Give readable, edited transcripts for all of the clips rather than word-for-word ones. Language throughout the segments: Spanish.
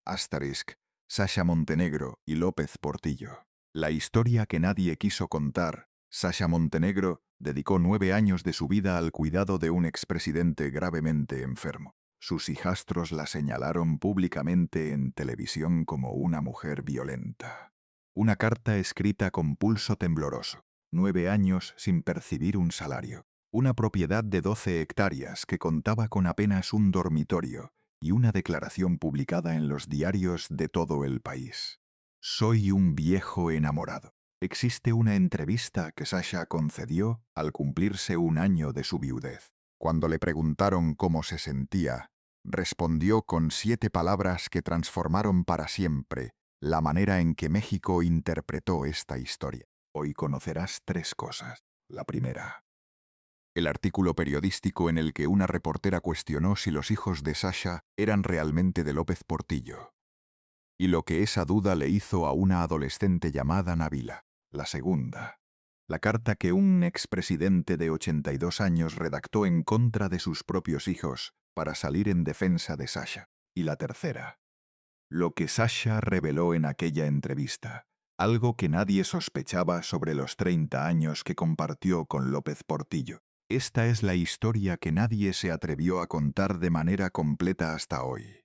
Asterisk, Sasha Montenegro y López Portillo. La historia que nadie quiso contar. Sasha Montenegro dedicó 9 años de su vida al cuidado de un expresidente gravemente enfermo. Sus hijastros la señalaron públicamente en televisión como una mujer violenta. Una carta escrita con pulso tembloroso. 9 años sin percibir un salario. Una propiedad de 12 hectáreas que contaba con apenas un dormitorio y una declaración publicada en los diarios de todo el país. Soy un viejo enamorado. Existe una entrevista que Sasha concedió al cumplirse 1 año de su viudez. Cuando le preguntaron cómo se sentía, respondió con 7 palabras que transformaron para siempre la manera en que México interpretó esta historia. Hoy conocerás 3 cosas. La primera, el artículo periodístico en el que una reportera cuestionó si los hijos de Sasha eran realmente de López Portillo, y lo que esa duda le hizo a una adolescente llamada Nabila. La segunda, la carta que un expresidente de 82 años redactó en contra de sus propios hijos para salir en defensa de Sasha. Y la tercera, lo que Sasha reveló en aquella entrevista, algo que nadie sospechaba sobre los 30 años que compartió con López Portillo. Esta es la historia que nadie se atrevió a contar de manera completa hasta hoy.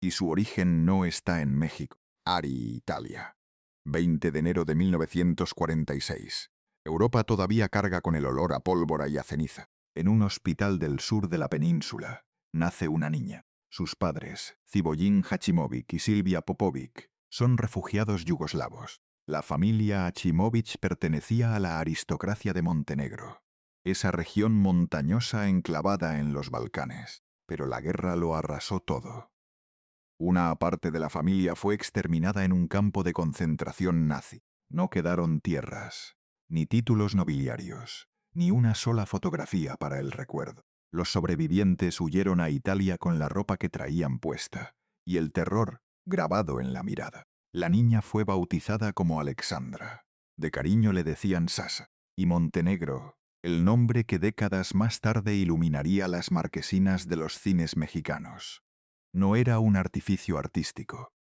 Y su origen no está en México. Ari, Italia. 20 de enero de 1946. Europa todavía carga con el olor a pólvora y a ceniza. En un hospital del sur de la península nace una niña. Sus padres, Cibojin Hachimovic y Silvia Popovic, son refugiados yugoslavos. La familia Hachimovic pertenecía a la aristocracia de Montenegro, esa región montañosa enclavada en los Balcanes. Pero la guerra lo arrasó todo. Una parte de la familia fue exterminada en un campo de concentración nazi. No quedaron tierras, ni títulos nobiliarios, ni una sola fotografía para el recuerdo. Los sobrevivientes huyeron a Italia con la ropa que traían puesta, y el terror grabado en la mirada. La niña fue bautizada como Alexandra. De cariño le decían Sasa. Y Montenegro, el nombre que décadas más tarde iluminaría las marquesinas de los cines mexicanos. No era un artificio artístico.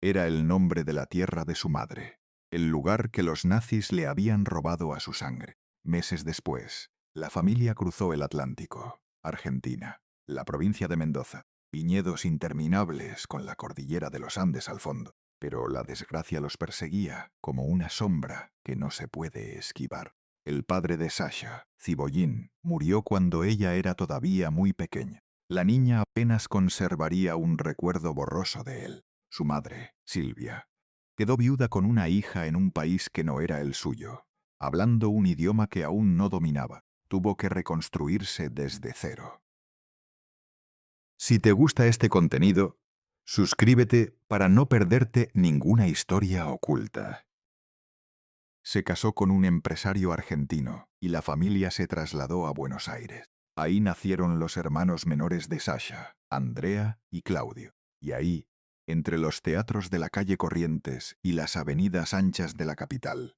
Era el nombre de la tierra de su madre, el lugar que los nazis le habían robado a su sangre. Meses después, la familia cruzó el Atlántico. Argentina, la provincia de Mendoza, viñedos interminables con la cordillera de los Andes al fondo. Pero la desgracia los perseguía como una sombra que no se puede esquivar. El padre de Sasha, Cibojin, murió cuando ella era todavía muy pequeña. La niña apenas conservaría un recuerdo borroso de él. Su madre, Silvia, quedó viuda con una hija en un país que no era el suyo, hablando un idioma que aún no dominaba. Tuvo que reconstruirse desde cero. Si te gusta este contenido, suscríbete para no perderte ninguna historia oculta. Se casó con un empresario argentino y la familia se trasladó a Buenos Aires. Ahí nacieron los hermanos menores de Sasha, Andrea y Claudio. Y ahí, entre los teatros de la calle Corrientes y las avenidas anchas de la capital,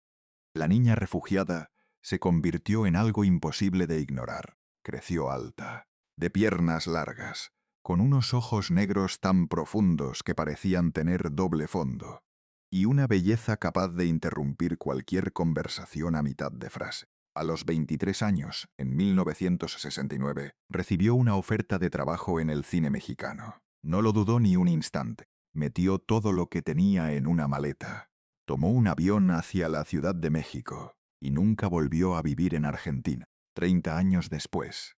la niña refugiada se convirtió en algo imposible de ignorar. Creció alta, de piernas largas, con unos ojos negros tan profundos que parecían tener doble fondo, y una belleza capaz de interrumpir cualquier conversación a mitad de frase. A los 23 años, en 1969, recibió una oferta de trabajo en el cine mexicano. No lo dudó ni un instante. Metió todo lo que tenía en una maleta. Tomó un avión hacia la Ciudad de México y nunca volvió a vivir en Argentina. 30 años después,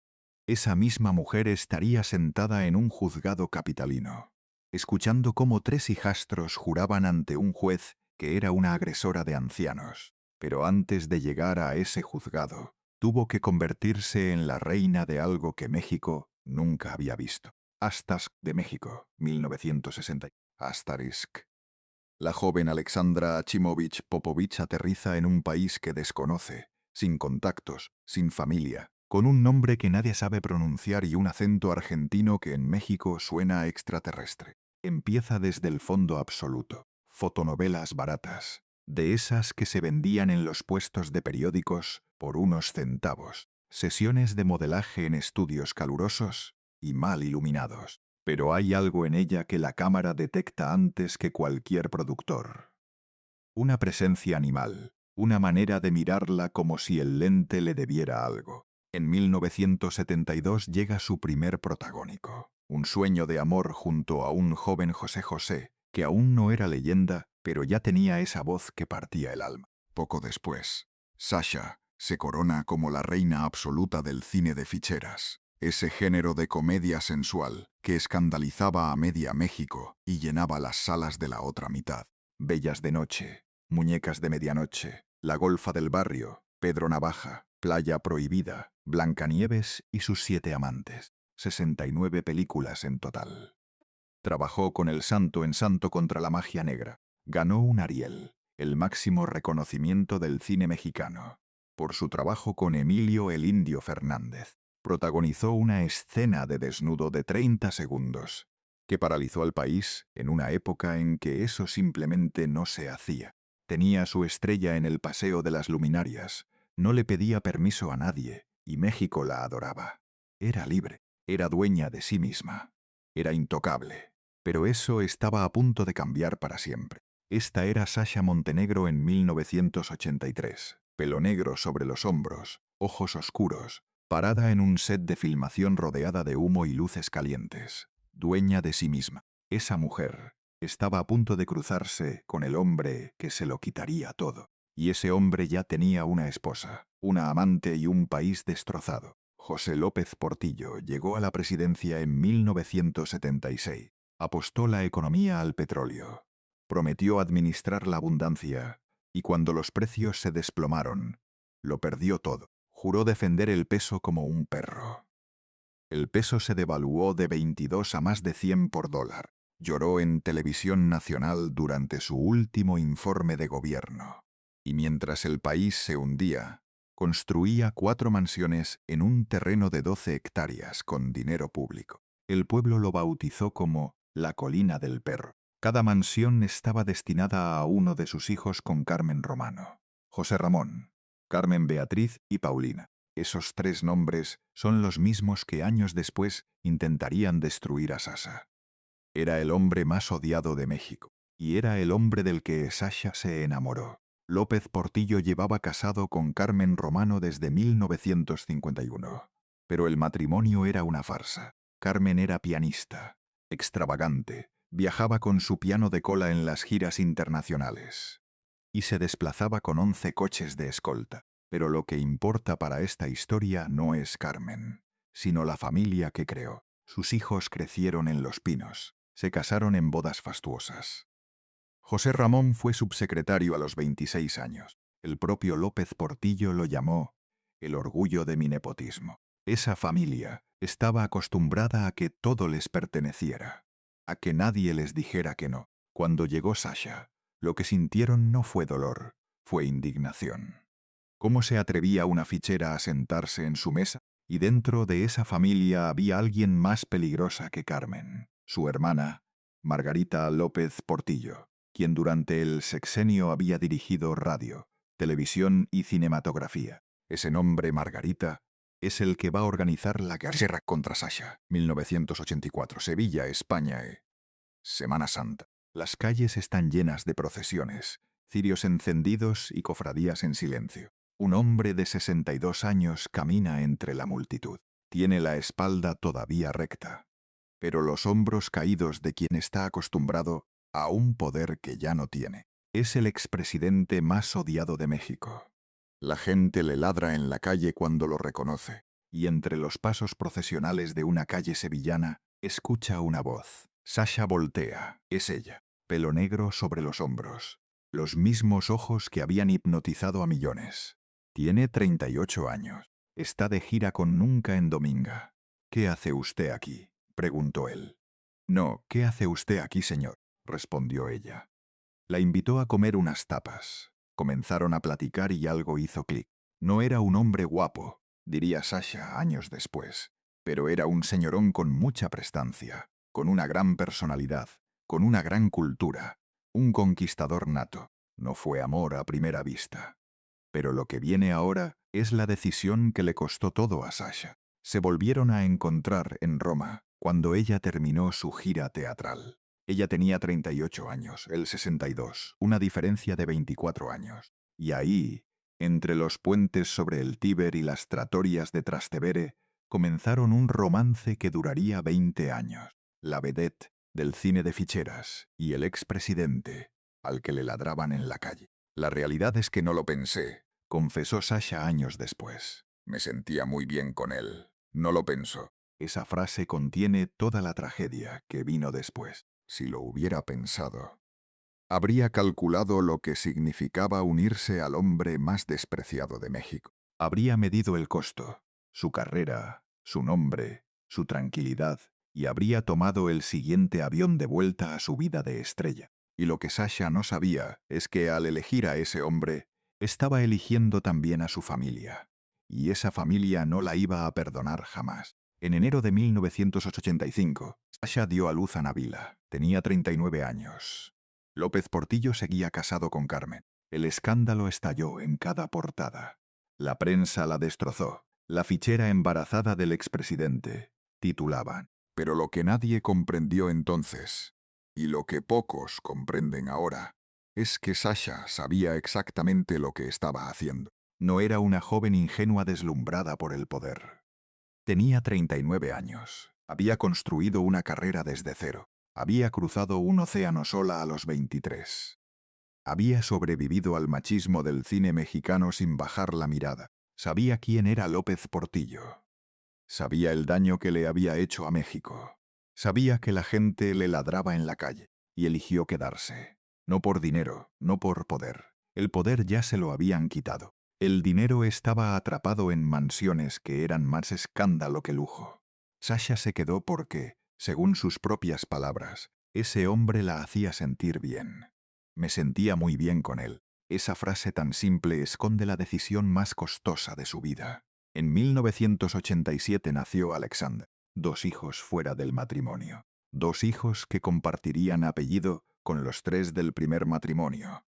esa misma mujer estaría sentada en un juzgado capitalino, escuchando cómo 3 hijastros juraban ante un juez que era una agresora de ancianos. Pero antes de llegar a ese juzgado, tuvo que convertirse en la reina de algo que México nunca había visto. Asterisk de México, 1960. Asterisk. La joven Alexandra Achimovich Popovich aterriza en un país que desconoce, sin contactos, sin familia, con un nombre que nadie sabe pronunciar y un acento argentino que en México suena extraterrestre. Empieza desde el fondo absoluto. Fotonovelas baratas, de esas que se vendían en los puestos de periódicos por unos centavos. Sesiones de modelaje en estudios calurosos y mal iluminados. Pero hay algo en ella que la cámara detecta antes que cualquier productor. Una presencia animal, una manera de mirarla como si el lente le debiera algo. En 1972 llega su primer protagónico, un sueño de amor junto a un joven José José, que aún no era leyenda, pero ya tenía esa voz que partía el alma. Poco después, Sasha se corona como la reina absoluta del cine de ficheras, ese género de comedia sensual que escandalizaba a media México y llenaba las salas de la otra mitad. Bellas de noche, Muñecas de medianoche, La golfa del barrio, Pedro Navaja, Playa prohibida, Blancanieves y sus 7 amantes. 69 películas en total. Trabajó con El Santo en Santo contra la magia negra. Ganó un Ariel, el máximo reconocimiento del cine mexicano, por su trabajo con Emilio el Indio Fernández. Protagonizó una escena de desnudo de 30 segundos, que paralizó al país en una época en que eso simplemente no se hacía. Tenía su estrella en el Paseo de las Luminarias, no le pedía permiso a nadie, y México la adoraba. Era libre, era dueña de sí misma, era intocable. Pero eso estaba a punto de cambiar para siempre. Esta era Sasha Montenegro en 1983, pelo negro sobre los hombros, ojos oscuros, parada en un set de filmación rodeada de humo y luces calientes, dueña de sí misma. Esa mujer estaba a punto de cruzarse con el hombre que se lo quitaría todo. Y ese hombre ya tenía una esposa, una amante y un país destrozado. José López Portillo llegó a la presidencia en 1976. Apostó la economía al petróleo. Prometió administrar la abundancia, y cuando los precios se desplomaron, lo perdió todo. Juró defender el peso como un perro. El peso se devaluó de 22 a más de 100 por dólar. Lloró en televisión nacional durante su último informe de gobierno. Y mientras el país se hundía, construía 4 mansiones en un terreno de 12 hectáreas con dinero público. El pueblo lo bautizó como la Colina del Perro. Cada mansión estaba destinada a uno de sus hijos con Carmen Romano, José Ramón, Carmen Beatriz y Paulina. Esos 3 nombres son los mismos que años después intentarían destruir a Sasha. Era el hombre más odiado de México, y era el hombre del que Sasha se enamoró. López Portillo llevaba casado con Carmen Romano desde 1951, pero el matrimonio era una farsa. Carmen era pianista, extravagante, viajaba con su piano de cola en las giras internacionales y se desplazaba con 11 coches de escolta. Pero lo que importa para esta historia no es Carmen, sino la familia que creó. Sus hijos crecieron en Los Pinos, se casaron en bodas fastuosas. José Ramón fue subsecretario a los 26 años. El propio López Portillo lo llamó el orgullo de mi nepotismo. Esa familia estaba acostumbrada a que todo les perteneciera, a que nadie les dijera que no. Cuando llegó Sasha, lo que sintieron no fue dolor, fue indignación. ¿Cómo se atrevía una fichera a sentarse en su mesa? Y dentro de esa familia había alguien más peligrosa que Carmen, su hermana, Margarita López Portillo, quien durante el sexenio había dirigido radio, televisión y cinematografía. Ese nombre, Margarita, es el que va a organizar la guerra contra Sasha. 1984, Sevilla, España. Semana Santa. Las calles están llenas de procesiones, cirios encendidos y cofradías en silencio. Un hombre de 62 años camina entre la multitud. Tiene la espalda todavía recta, pero los hombros caídos de quien está acostumbrado a un poder que ya no tiene. Es el expresidente más odiado de México. La gente le ladra en la calle cuando lo reconoce, y entre los pasos procesionales de una calle sevillana, escucha una voz. Sasha voltea, es ella, pelo negro sobre los hombros, los mismos ojos que habían hipnotizado a millones. Tiene 38 años, está de gira con Nunca en Dominga. ¿Qué hace usted aquí?, preguntó él. No, ¿qué hace usted aquí, señor?, respondió ella. La invitó a comer unas tapas. Comenzaron a platicar y algo hizo clic. No era un hombre guapo, diría Sasha años después, pero era un señorón con mucha prestancia, con una gran personalidad, con una gran cultura, un conquistador nato. No fue amor a primera vista. Pero lo que viene ahora es la decisión que le costó todo a Sasha. Se volvieron a encontrar en Roma, cuando ella terminó su gira teatral. Ella tenía 38 años, él 62, una diferencia de 24 años. Y ahí, entre los puentes sobre el Tíber y las tratorias de Trastevere, comenzaron un romance que duraría 20 años. La vedette del cine de ficheras y el expresidente, al que le ladraban en la calle. La realidad es que no lo pensé, confesó Sasha años después. Me sentía muy bien con él. No lo pensó. Esa frase contiene toda la tragedia que vino después. Si lo hubiera pensado, habría calculado lo que significaba unirse al hombre más despreciado de México. Habría medido el costo, su carrera, su nombre, su tranquilidad, y habría tomado el siguiente avión de vuelta a su vida de estrella. Y lo que Sasha no sabía es que al elegir a ese hombre, estaba eligiendo también a su familia. Y esa familia no la iba a perdonar jamás. En enero de 1985, Sasha dio a luz a Nabila. Tenía 39 años. López Portillo seguía casado con Carmen. El escándalo estalló en cada portada. La prensa la destrozó. La fichera embarazada del expresidente. Titulaban. Pero lo que nadie comprendió entonces, y lo que pocos comprenden ahora, es que Sasha sabía exactamente lo que estaba haciendo. No era una joven ingenua deslumbrada por el poder. Tenía 39 años. Había construido una carrera desde cero. Había cruzado un océano sola a los 23. Había sobrevivido al machismo del cine mexicano sin bajar la mirada. Sabía quién era López Portillo. Sabía el daño que le había hecho a México. Sabía que la gente le ladraba en la calle y eligió quedarse. No por dinero, no por poder. El poder ya se lo habían quitado. El dinero estaba atrapado en mansiones que eran más escándalo que lujo. Sasha se quedó porque, según sus propias palabras, ese hombre la hacía sentir bien. Me sentía muy bien con él. Esa frase tan simple esconde la decisión más costosa de su vida. En 1987 nació Alexander. 2 hijos fuera del matrimonio. 2 hijos que compartirían apellido con los 3 del primer matrimonio.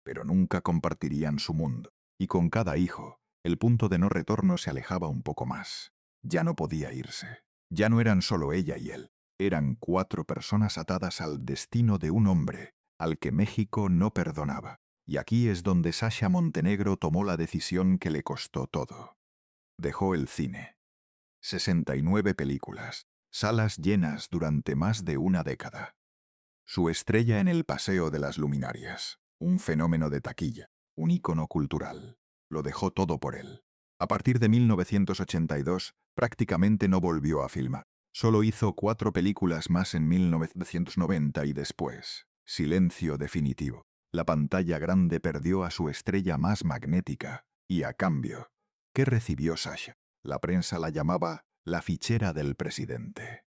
Pero nunca compartirían su mundo. Y con cada hijo, el punto de no retorno se alejaba un poco más. Ya no podía irse. Ya no eran solo ella y él. Eran 4 personas atadas al destino de un hombre, al que México no perdonaba. Y aquí es donde Sasha Montenegro tomó la decisión que le costó todo. Dejó el cine. 69 películas, salas llenas durante más de una década. Su estrella en el Paseo de las Luminarias, un fenómeno de taquilla, un ícono cultural. Lo dejó todo por él. A partir de 1982, prácticamente no volvió a filmar. Solo hizo 4 películas más en 1990 y después, silencio definitivo. La pantalla grande perdió a su estrella más magnética, y a cambio, ¿qué recibió Sasha? La prensa la llamaba la fichera del presidente.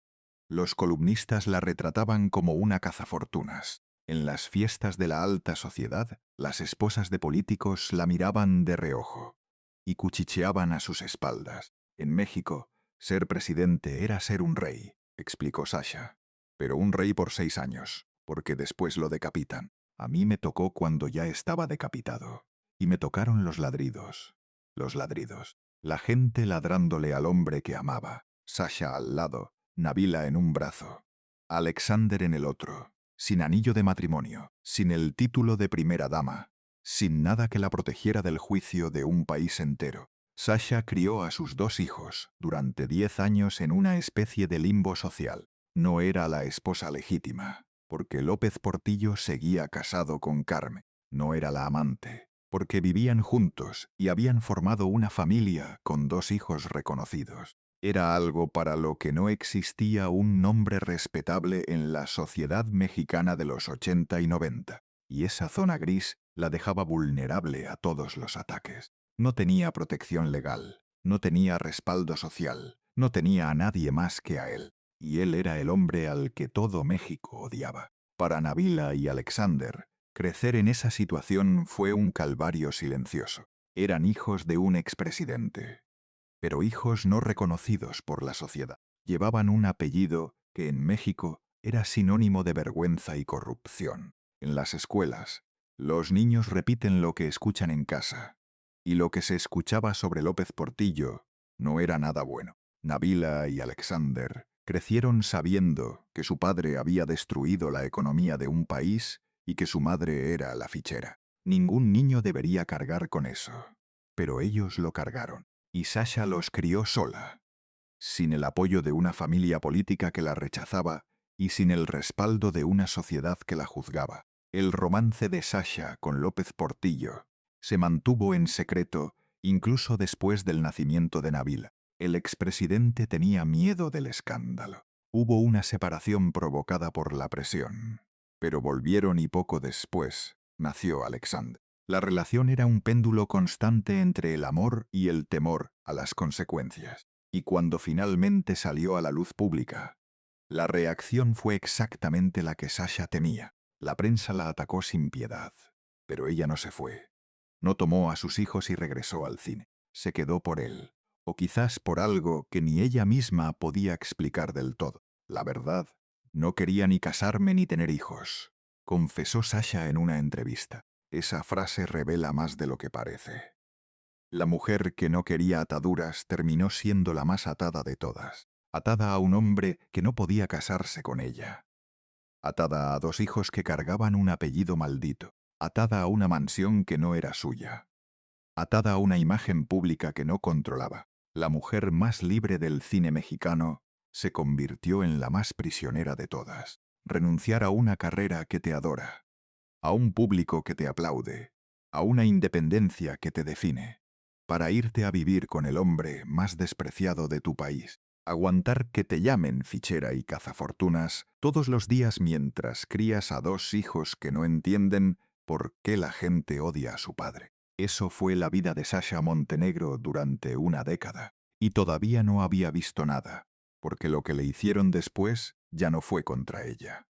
Los columnistas la retrataban como una cazafortunas. En las fiestas de la alta sociedad, las esposas de políticos la miraban de reojo y cuchicheaban a sus espaldas. En México, ser presidente era ser un rey, explicó Sasha. Pero un rey por 6 años, porque después lo decapitan. A mí me tocó cuando ya estaba decapitado. Y me tocaron los ladridos. Los ladridos. La gente ladrándole al hombre que amaba. Sasha al lado, Nabila en un brazo, Alexander en el otro, sin anillo de matrimonio, sin el título de primera dama, sin nada que la protegiera del juicio de un país entero. Sasha crió a sus 2 hijos durante 10 años en una especie de limbo social. No era la esposa legítima, porque López Portillo seguía casado con Carmen. No era la amante, porque vivían juntos y habían formado una familia con 2 hijos reconocidos. Era algo para lo que no existía un nombre respetable en la sociedad mexicana de los 80 y 90, y esa zona gris la dejaba vulnerable a todos los ataques. No tenía protección legal, no tenía respaldo social, no tenía a nadie más que a él, y él era el hombre al que todo México odiaba. Para Nabila y Alexander, crecer en esa situación fue un calvario silencioso. Eran hijos de un expresidente, pero hijos no reconocidos por la sociedad. Llevaban un apellido que en México era sinónimo de vergüenza y corrupción. En las escuelas, los niños repiten lo que escuchan en casa, y lo que se escuchaba sobre López Portillo no era nada bueno. Nabila y Alexander Crecieron sabiendo que su padre había destruido la economía de un país y que su madre era la fichera. Ningún niño debería cargar con eso. Pero ellos lo cargaron, y Sasha los crió sola, sin el apoyo de una familia política que la rechazaba y sin el respaldo de una sociedad que la juzgaba. El romance de Sasha con López Portillo se mantuvo en secreto incluso después del nacimiento de Nabil. El expresidente tenía miedo del escándalo. Hubo una separación provocada por la presión, pero volvieron y poco después nació Alexander. La relación era un péndulo constante entre el amor y el temor a las consecuencias. Y cuando finalmente salió a la luz pública, la reacción fue exactamente la que Sasha temía. La prensa la atacó sin piedad, pero ella no se fue. No tomó a sus hijos y regresó al cine. Se quedó por él, o quizás por algo que ni ella misma podía explicar del todo. La verdad, no quería ni casarme ni tener hijos, confesó Sasha en una entrevista. Esa frase revela más de lo que parece. La mujer que no quería ataduras terminó siendo la más atada de todas, atada a un hombre que no podía casarse con ella, atada a 2 hijos que cargaban un apellido maldito, atada a una mansión que no era suya, atada a una imagen pública que no controlaba. La mujer más libre del cine mexicano se convirtió en la más prisionera de todas. Renunciar a una carrera que te adora, a un público que te aplaude, a una independencia que te define, para irte a vivir con el hombre más despreciado de tu país. Aguantar que te llamen fichera y cazafortunas todos los días mientras crías a 2 hijos que no entienden por qué la gente odia a su padre. Eso fue la vida de Sasha Montenegro durante una década. Y todavía no había visto nada, porque lo que le hicieron después ya no fue contra ella.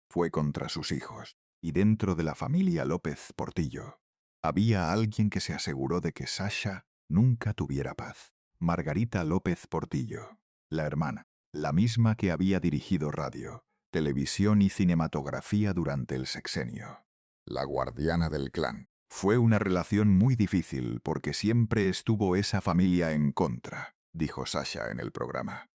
Fue contra sus hijos. Y dentro de la familia López Portillo, había alguien que se aseguró de que Sasha nunca tuviera paz. Margarita López Portillo, la hermana, la misma que había dirigido radio, televisión y cinematografía durante el sexenio. La guardiana del clan. Fue una relación muy difícil porque siempre estuvo esa familia en contra, dijo Sasha en el programa.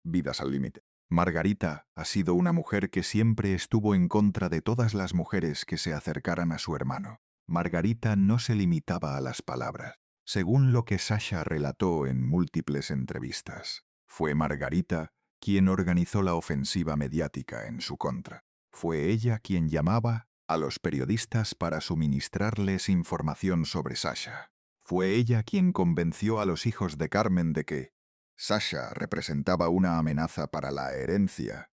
Vidas al límite. Margarita ha sido una mujer que siempre estuvo en contra de todas las mujeres que se acercaran a su hermano. Margarita no se limitaba a las palabras. Según lo que Sasha relató en múltiples entrevistas, fue Margarita quien organizó la ofensiva mediática en su contra. Fue ella quien llamaba a los periodistas para suministrarles información sobre Sasha. Fue ella quien convenció a los hijos de Carmen de que Sasha representaba una amenaza para la herencia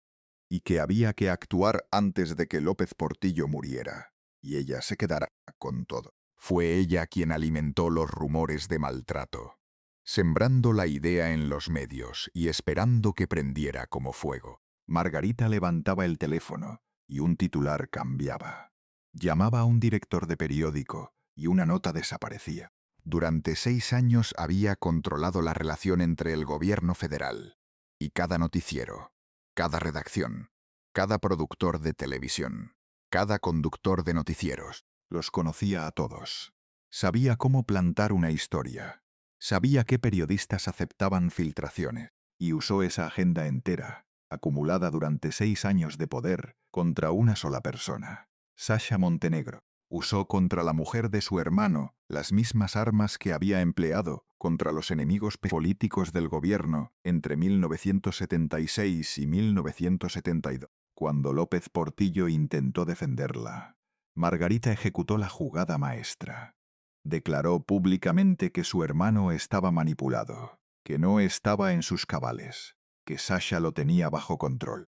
y que había que actuar antes de que López Portillo muriera, y ella se quedara con todo. Fue ella quien alimentó los rumores de maltrato, sembrando la idea en los medios y esperando que prendiera como fuego. Margarita levantaba el teléfono y un titular cambiaba. Llamaba a un director de periódico y una nota desaparecía. Durante 6 años había controlado la relación entre el gobierno federal y cada noticiero, cada redacción, cada productor de televisión, cada conductor de noticieros. Los conocía a todos. Sabía cómo plantar una historia. Sabía qué periodistas aceptaban filtraciones. Y usó esa agenda entera, acumulada durante 6 años de poder, contra una sola persona, Sasha Montenegro. Usó contra la mujer de su hermano las mismas armas que había empleado contra los enemigos políticos del gobierno entre 1976 y 1972, cuando López Portillo intentó defenderla. Margarita ejecutó la jugada maestra. Declaró públicamente que su hermano estaba manipulado, que no estaba en sus cabales, que Sasha lo tenía bajo control.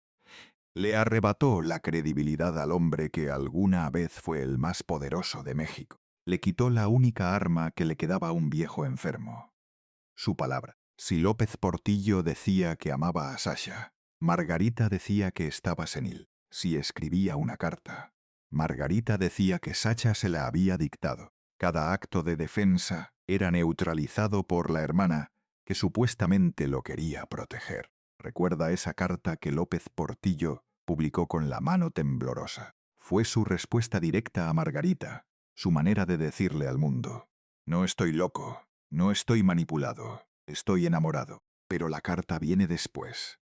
Le arrebató la credibilidad al hombre que alguna vez fue el más poderoso de México. Le quitó la única arma que le quedaba a un viejo enfermo: su palabra. Si López Portillo decía que amaba a Sasha, Margarita decía que estaba senil. Si escribía una carta, Margarita decía que Sasha se la había dictado. Cada acto de defensa era neutralizado por la hermana, que supuestamente lo quería proteger. Recuerda esa carta que López Portillo publicó con la mano temblorosa. Fue su respuesta directa a Margarita, su manera de decirle al mundo: no estoy loco, no estoy manipulado, estoy enamorado. Pero la carta viene después.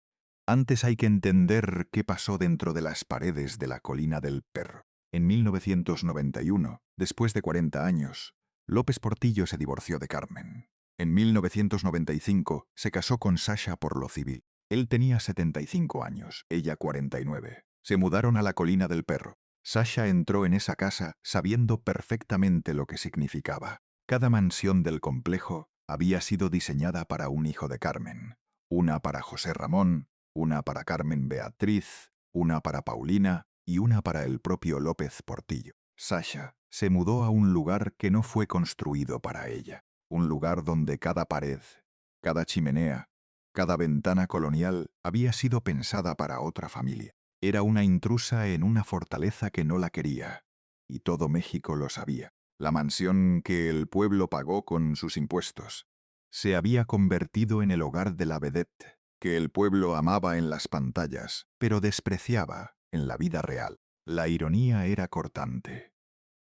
Antes hay que entender qué pasó dentro de las paredes de la Colina del Perro. En 1991, después de 40 años, López Portillo se divorció de Carmen. En 1995 se casó con Sasha por lo civil. Él tenía 75 años, ella 49. Se mudaron a la Colina del Perro. Sasha entró en esa casa sabiendo perfectamente lo que significaba. Cada mansión del complejo había sido diseñada para un hijo de Carmen. Una para José Ramón, una para Carmen Beatriz, una para Paulina y una para el propio López Portillo. Sasha se mudó a un lugar que no fue construido para ella. Un lugar donde cada pared, cada chimenea, cada ventana colonial había sido pensada para otra familia. Era una intrusa en una fortaleza que no la quería. Y todo México lo sabía. La mansión que el pueblo pagó con sus impuestos se había convertido en el hogar de la vedette que el pueblo amaba en las pantallas, pero despreciaba en la vida real. La ironía era cortante.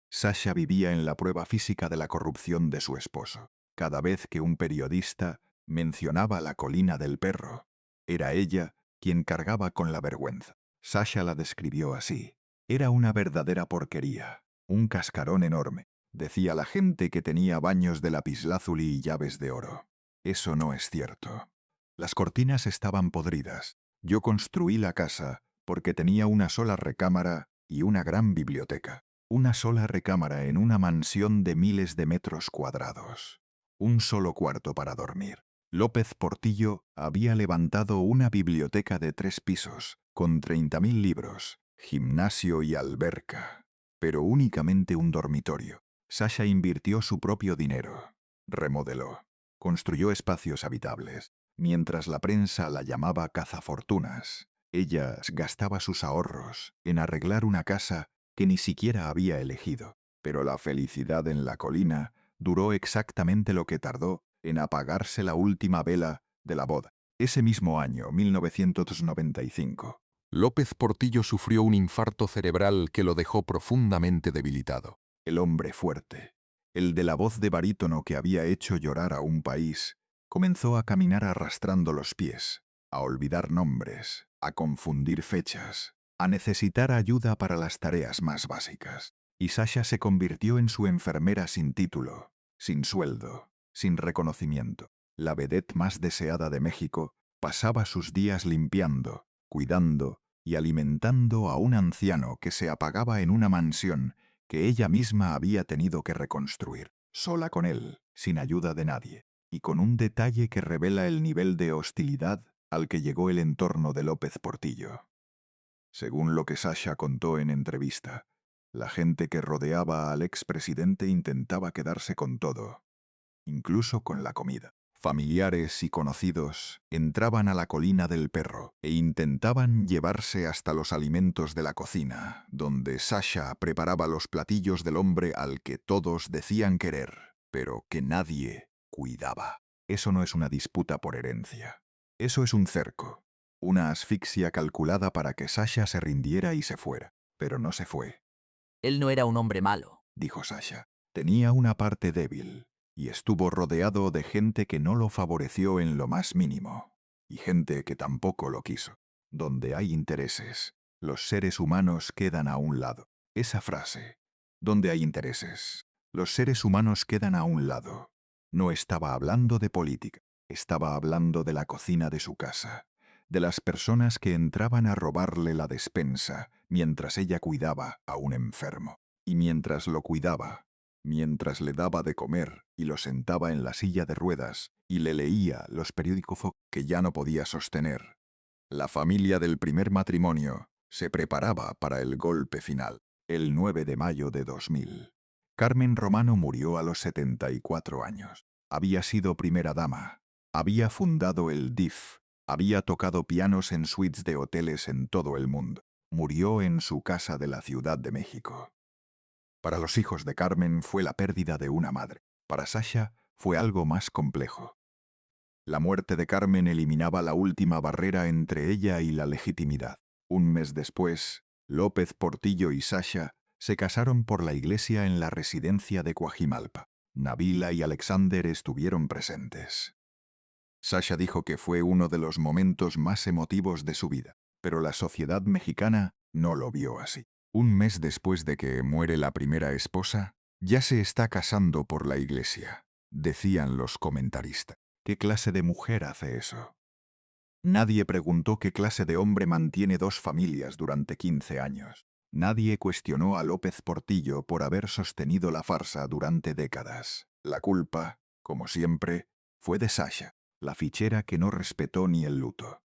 Sasha vivía en la prueba física de la corrupción de su esposo. Cada vez que un periodista mencionaba la Colina del Perro, era ella quien cargaba con la vergüenza. Sasha la describió así. Era una verdadera porquería, un cascarón enorme. Decía la gente que tenía baños de lapislázuli y llaves de oro. Eso no es cierto. Las cortinas estaban podridas. Yo construí la casa porque tenía una sola recámara y una gran biblioteca. Una sola recámara en una mansión de miles de metros cuadrados. Un solo cuarto para dormir. López Portillo había levantado una biblioteca de 3 pisos, con 30.000 libros, gimnasio y alberca, pero únicamente un dormitorio. Sasha invirtió su propio dinero. Remodeló. Construyó espacios habitables. Mientras la prensa la llamaba cazafortunas, ella gastaba sus ahorros en arreglar una casa que ni siquiera había elegido. Pero la felicidad en la colina duró exactamente lo que tardó en apagarse la última vela de la boda. Ese mismo año, 1995, López Portillo sufrió un infarto cerebral que lo dejó profundamente debilitado. El hombre fuerte, el de la voz de barítono que había hecho llorar a un país, comenzó a caminar arrastrando los pies, a olvidar nombres, a confundir fechas, a necesitar ayuda para las tareas más básicas. Y Sasha se convirtió en su enfermera sin título, sin sueldo, sin reconocimiento. La vedette más deseada de México pasaba sus días limpiando, cuidando y alimentando a un anciano que se apagaba en una mansión que ella misma había tenido que reconstruir, sola con él, sin ayuda de nadie, y con un detalle que revela el nivel de hostilidad al que llegó el entorno de López Portillo. Según lo que Sasha contó en entrevista, la gente que rodeaba al expresidente intentaba quedarse con todo, incluso con la comida. Familiares y conocidos entraban a la Colina del Perro e intentaban llevarse hasta los alimentos de la cocina, donde Sasha preparaba los platillos del hombre al que todos decían querer, pero que nadie cuidaba. Eso no es una disputa por herencia. Eso es un cerco, una asfixia calculada para que Sasha se rindiera y se fuera. Pero no se fue. Él no era un hombre malo. Dijo Sasha. Tenía una parte débil, y estuvo rodeado de gente que no lo favoreció en lo más mínimo, y gente que tampoco lo quiso. Donde hay intereses, los seres humanos quedan a un lado. Esa frase, donde hay intereses, los seres humanos quedan a un lado, no estaba hablando de política, estaba hablando de la cocina de su casa, de las personas que entraban a robarle la despensa mientras ella cuidaba a un enfermo. Y mientras lo cuidaba, mientras le daba de comer y lo sentaba en la silla de ruedas y le leía los periódicos que ya no podía sostener, la familia del primer matrimonio se preparaba para el golpe final, el 9 de mayo de 2000. Carmen Romano murió a los 74 años. Había sido primera dama, había fundado el DIF, había tocado pianos en suites de hoteles en todo el mundo. Murió en su casa de la Ciudad de México. Para los hijos de Carmen fue la pérdida de una madre. Para Sasha fue algo más complejo. La muerte de Carmen eliminaba la última barrera entre ella y la legitimidad. Un mes después, López Portillo y Sasha se casaron por la iglesia en la residencia de Coajimalpa. Nabila y Alexander estuvieron presentes. Sasha dijo que fue uno de los momentos más emotivos de su vida, pero la sociedad mexicana no lo vio así. Un mes después de que muere la primera esposa, ya se está casando por la iglesia, decían los comentaristas. ¿Qué clase de mujer hace eso? Nadie preguntó qué clase de hombre mantiene dos familias durante 15 años. Nadie cuestionó a López Portillo por haber sostenido la farsa durante décadas. La culpa, como siempre, fue de Sasha, la fichera que no respetó ni el luto.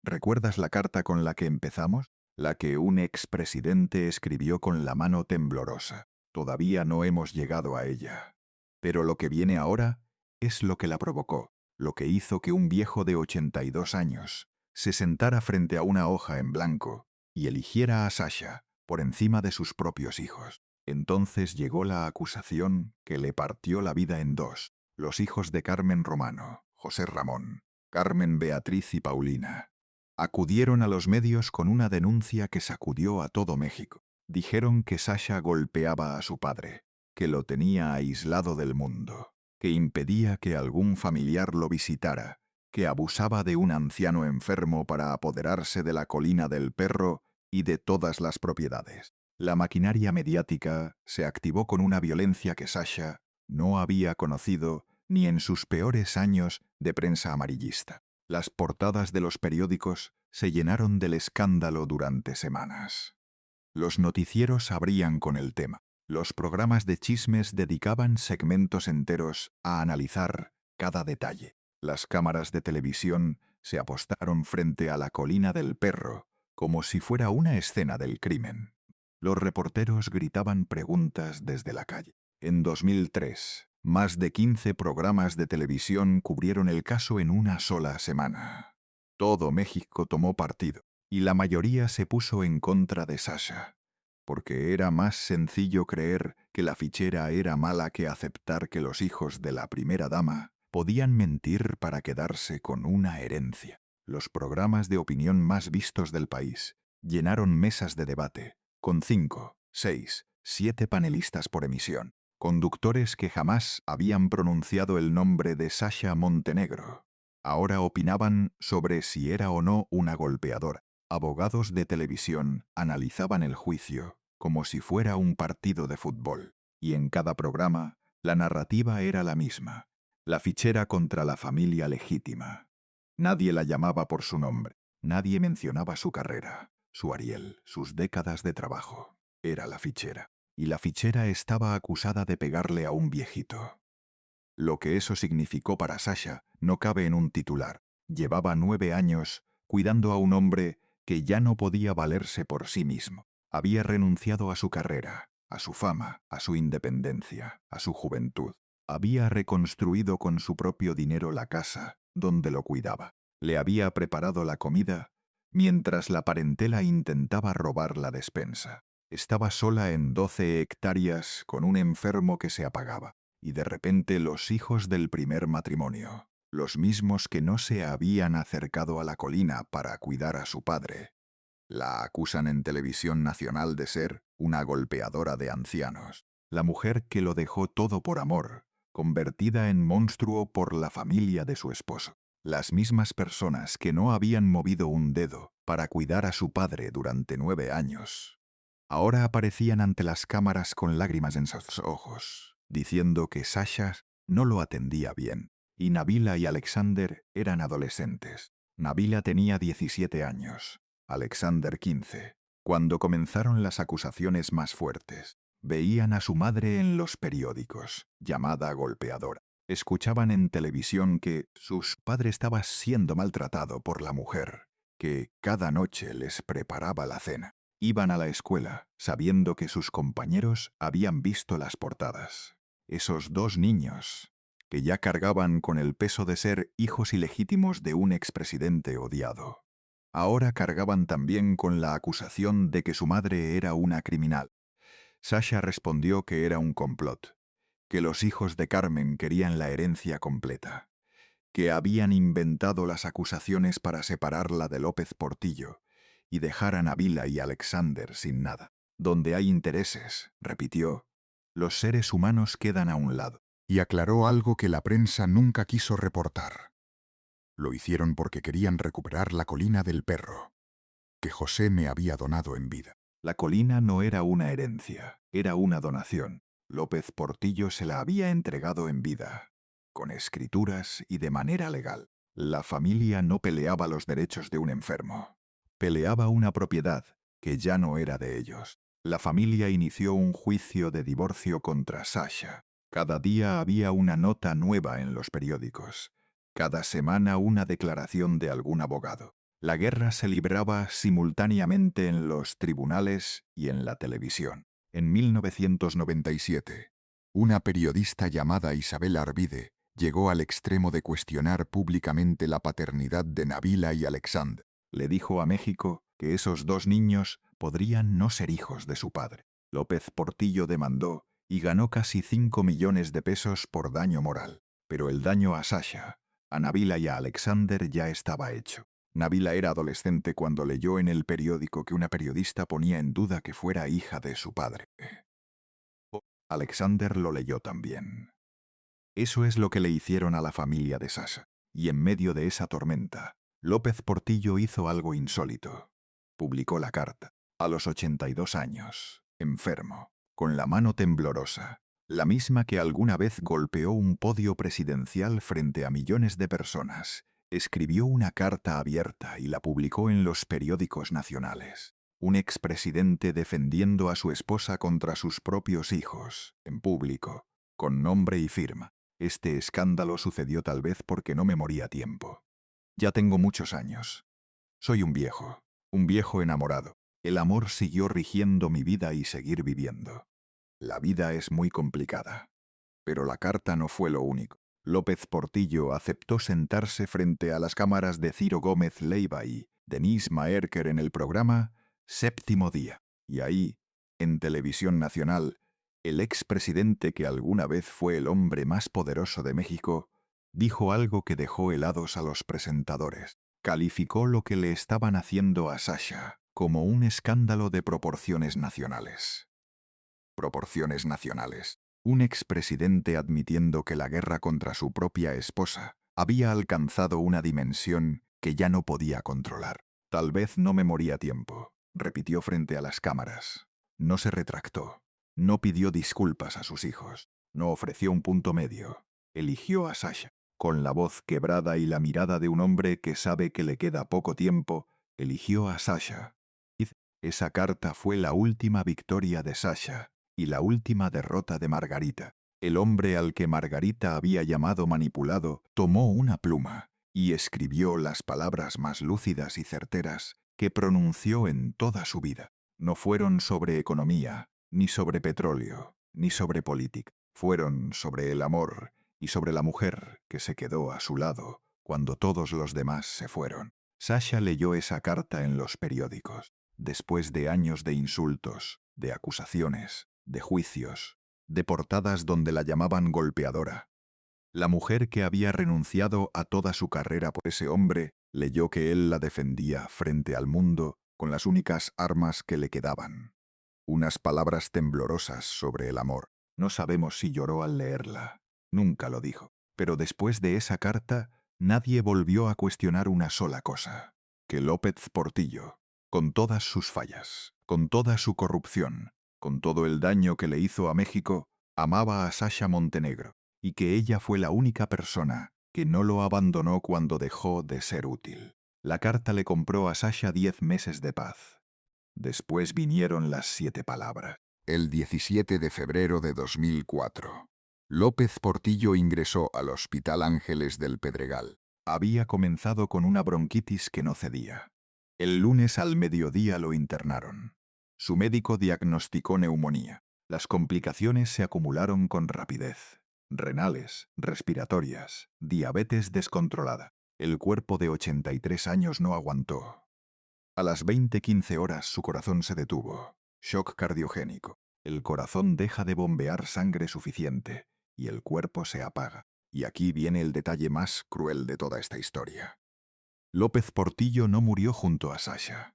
¿Recuerdas la carta con la que empezamos? La que un expresidente escribió con la mano temblorosa. Todavía no hemos llegado a ella. Pero lo que viene ahora es lo que la provocó, lo que hizo que un viejo de 82 años se sentara frente a una hoja en blanco y eligiera a Sasha por encima de sus propios hijos. Entonces llegó la acusación que le partió la vida en dos: los hijos de Carmen Romano, José Ramón, Carmen Beatriz y Paulina. Acudieron a los medios con una denuncia que sacudió a todo México. Dijeron que Sasha golpeaba a su padre, que lo tenía aislado del mundo, que impedía que algún familiar lo visitara, que abusaba de un anciano enfermo para apoderarse de la Colina del Perro y de todas las propiedades. La maquinaria mediática se activó con una violencia que Sasha no había conocido ni en sus peores años de prensa amarillista. Las portadas de los periódicos se llenaron del escándalo durante semanas. Los noticieros abrían con el tema. Los programas de chismes dedicaban segmentos enteros a analizar cada detalle. Las cámaras de televisión se apostaron frente a la Colina del Perro, como si fuera una escena del crimen. Los reporteros gritaban preguntas desde la calle. En 2003, más de 15 programas de televisión cubrieron el caso en una sola semana. Todo México tomó partido, y la mayoría se puso en contra de Sasha, porque era más sencillo creer que la fichera era mala que aceptar que los hijos de la primera dama podían mentir para quedarse con una herencia. Los programas de opinión más vistos del país llenaron mesas de debate, con 5, 6, 7 panelistas por emisión, conductores que jamás habían pronunciado el nombre de Sasha Montenegro. Ahora opinaban sobre si era o no una golpeadora. Abogados de televisión analizaban el juicio como si fuera un partido de fútbol, y en cada programa la narrativa era la misma: la fichera contra la familia legítima. Nadie la llamaba por su nombre, nadie mencionaba su carrera, su Ariel, sus décadas de trabajo. Era la fichera, y la fichera estaba acusada de pegarle a un viejito. Lo que eso significó para Sasha no cabe en un titular. Llevaba 9 años cuidando a un hombre que ya no podía valerse por sí mismo. Había renunciado a su carrera, a su fama, a su independencia, a su juventud. Había reconstruido con su propio dinero la casa donde lo cuidaba. Le había preparado la comida mientras la parentela intentaba robar la despensa. Estaba sola en 12 hectáreas con un enfermo que se apagaba. Y de repente los hijos del primer matrimonio, los mismos que no se habían acercado a la colina para cuidar a su padre, la acusan en televisión nacional de ser una golpeadora de ancianos, la mujer que lo dejó todo por amor, convertida en monstruo por la familia de su esposo. Las mismas personas que no habían movido un dedo para cuidar a su padre durante 9 años, ahora aparecían ante las cámaras con lágrimas en sus ojos, diciendo que Sasha no lo atendía bien, y Nabila y Alexander eran adolescentes. Nabila tenía 17 años, Alexander 15. Cuando comenzaron las acusaciones más fuertes, veían a su madre en los periódicos, llamada golpeadora. Escuchaban en televisión que su padre estaba siendo maltratado por la mujer, que cada noche les preparaba la cena. Iban a la escuela sabiendo que sus compañeros habían visto las portadas. Esos dos niños, que ya cargaban con el peso de ser hijos ilegítimos de un expresidente odiado, ahora cargaban también con la acusación de que su madre era una criminal. Sasha respondió que era un complot, que los hijos de Carmen querían la herencia completa, que habían inventado las acusaciones para separarla de López Portillo y dejar a Nabila y Alexander sin nada. Donde hay intereses, repitió, los seres humanos quedan a un lado. Y aclaró algo que la prensa nunca quiso reportar: Lo hicieron porque querían recuperar la colina del perro, que José me había donado en vida. La colina no era una herencia, era una donación. López Portillo se la había entregado en vida, con escrituras y de manera legal. La familia no peleaba los derechos de un enfermo. Peleaba una propiedad que ya no era de ellos. La familia inició un juicio de divorcio contra Sasha. Cada día había una nota nueva en los periódicos. Cada semana una declaración de algún abogado. La guerra se libraba simultáneamente en los tribunales y en la televisión. En 1997, una periodista llamada Isabel Arvide llegó al extremo de cuestionar públicamente la paternidad de Nabila y Alexander. Le dijo a México que esos dos niños podrían no ser hijos de su padre. López Portillo demandó y ganó casi 5 millones de pesos por daño moral. Pero el daño a Sasha, a Nabila y a Alexander ya estaba hecho. Nabila era adolescente cuando leyó en el periódico que una periodista ponía en duda que fuera hija de su padre. Alexander lo leyó también. Eso es lo que le hicieron a la familia de Sasha. Y en medio de esa tormenta, López Portillo hizo algo insólito. Publicó la carta. A los 82 años, enfermo, con la mano temblorosa, la misma que alguna vez golpeó un podio presidencial frente a millones de personas, escribió una carta abierta y la publicó en los periódicos nacionales. Un expresidente defendiendo a su esposa contra sus propios hijos, en público, con nombre y firma. Este escándalo sucedió tal vez porque no me morí a tiempo. Ya tengo muchos años. Soy un viejo enamorado. El amor siguió rigiendo mi vida y seguir viviendo. La vida es muy complicada. Pero la carta no fue lo único. López Portillo aceptó sentarse frente a las cámaras de Ciro Gómez Leiva y Denise Maerker en el programa Séptimo Día. Y ahí, en Televisión Nacional, el expresidente que alguna vez fue el hombre más poderoso de México, dijo algo que dejó helados a los presentadores. Calificó lo que le estaban haciendo a Sasha como un escándalo de proporciones nacionales. Proporciones nacionales. Un expresidente admitiendo que la guerra contra su propia esposa había alcanzado una dimensión que ya no podía controlar. Tal vez no me morí a tiempo, repitió frente a las cámaras. No se retractó. No pidió disculpas a sus hijos. No ofreció un punto medio. Eligió a Sasha. Con la voz quebrada y la mirada de un hombre que sabe que le queda poco tiempo, eligió a Sasha. Esa carta fue la última victoria de Sasha y la última derrota de Margarita. El hombre al que Margarita había llamado manipulado tomó una pluma y escribió las palabras más lúcidas y certeras que pronunció en toda su vida. No fueron sobre economía, ni sobre petróleo, ni sobre política. Fueron sobre el amor y sobre la mujer que se quedó a su lado cuando todos los demás se fueron. Sasha leyó esa carta en los periódicos. Después de años de insultos, de acusaciones, de juicios, de portadas donde la llamaban golpeadora. La mujer que había renunciado a toda su carrera por ese hombre leyó que él la defendía frente al mundo con las únicas armas que le quedaban. Unas palabras temblorosas sobre el amor. No sabemos si lloró al leerla. Nunca lo dijo. Pero después de esa carta, nadie volvió a cuestionar una sola cosa. Que López Portillo, con todas sus fallas, con toda su corrupción, con todo el daño que le hizo a México, amaba a Sasha Montenegro, y que ella fue la única persona que no lo abandonó cuando dejó de ser útil. La carta le compró a Sasha 10 meses de paz. Después vinieron las 7 palabras. El 17 de febrero de 2004, López Portillo ingresó al Hospital Ángeles del Pedregal. Había comenzado con una bronquitis que no cedía. El lunes al mediodía lo internaron. Su médico diagnosticó neumonía. Las complicaciones se acumularon con rapidez. Renales, respiratorias, diabetes descontrolada. El cuerpo de 83 años no aguantó. A las 20:15 horas su corazón se detuvo. Shock cardiogénico. El corazón deja de bombear sangre suficiente y el cuerpo se apaga. Y aquí viene el detalle más cruel de toda esta historia. López Portillo no murió junto a Sasha.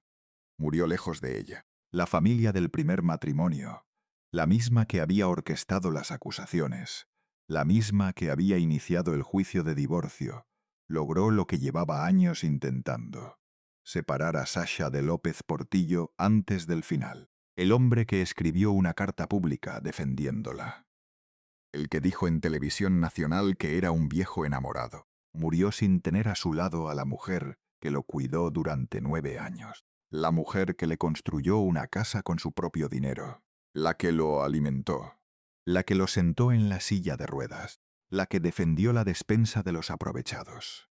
Murió lejos de ella. La familia del primer matrimonio, la misma que había orquestado las acusaciones, la misma que había iniciado el juicio de divorcio, logró lo que llevaba años intentando: separar a Sasha de López Portillo antes del final. El hombre que escribió una carta pública defendiéndola. El que dijo en televisión nacional que era un viejo enamorado. Murió sin tener a su lado a la mujer que lo cuidó durante 9 años. La mujer que le construyó una casa con su propio dinero. La que lo alimentó. La que lo sentó en la silla de ruedas. La que defendió la despensa de los aprovechados.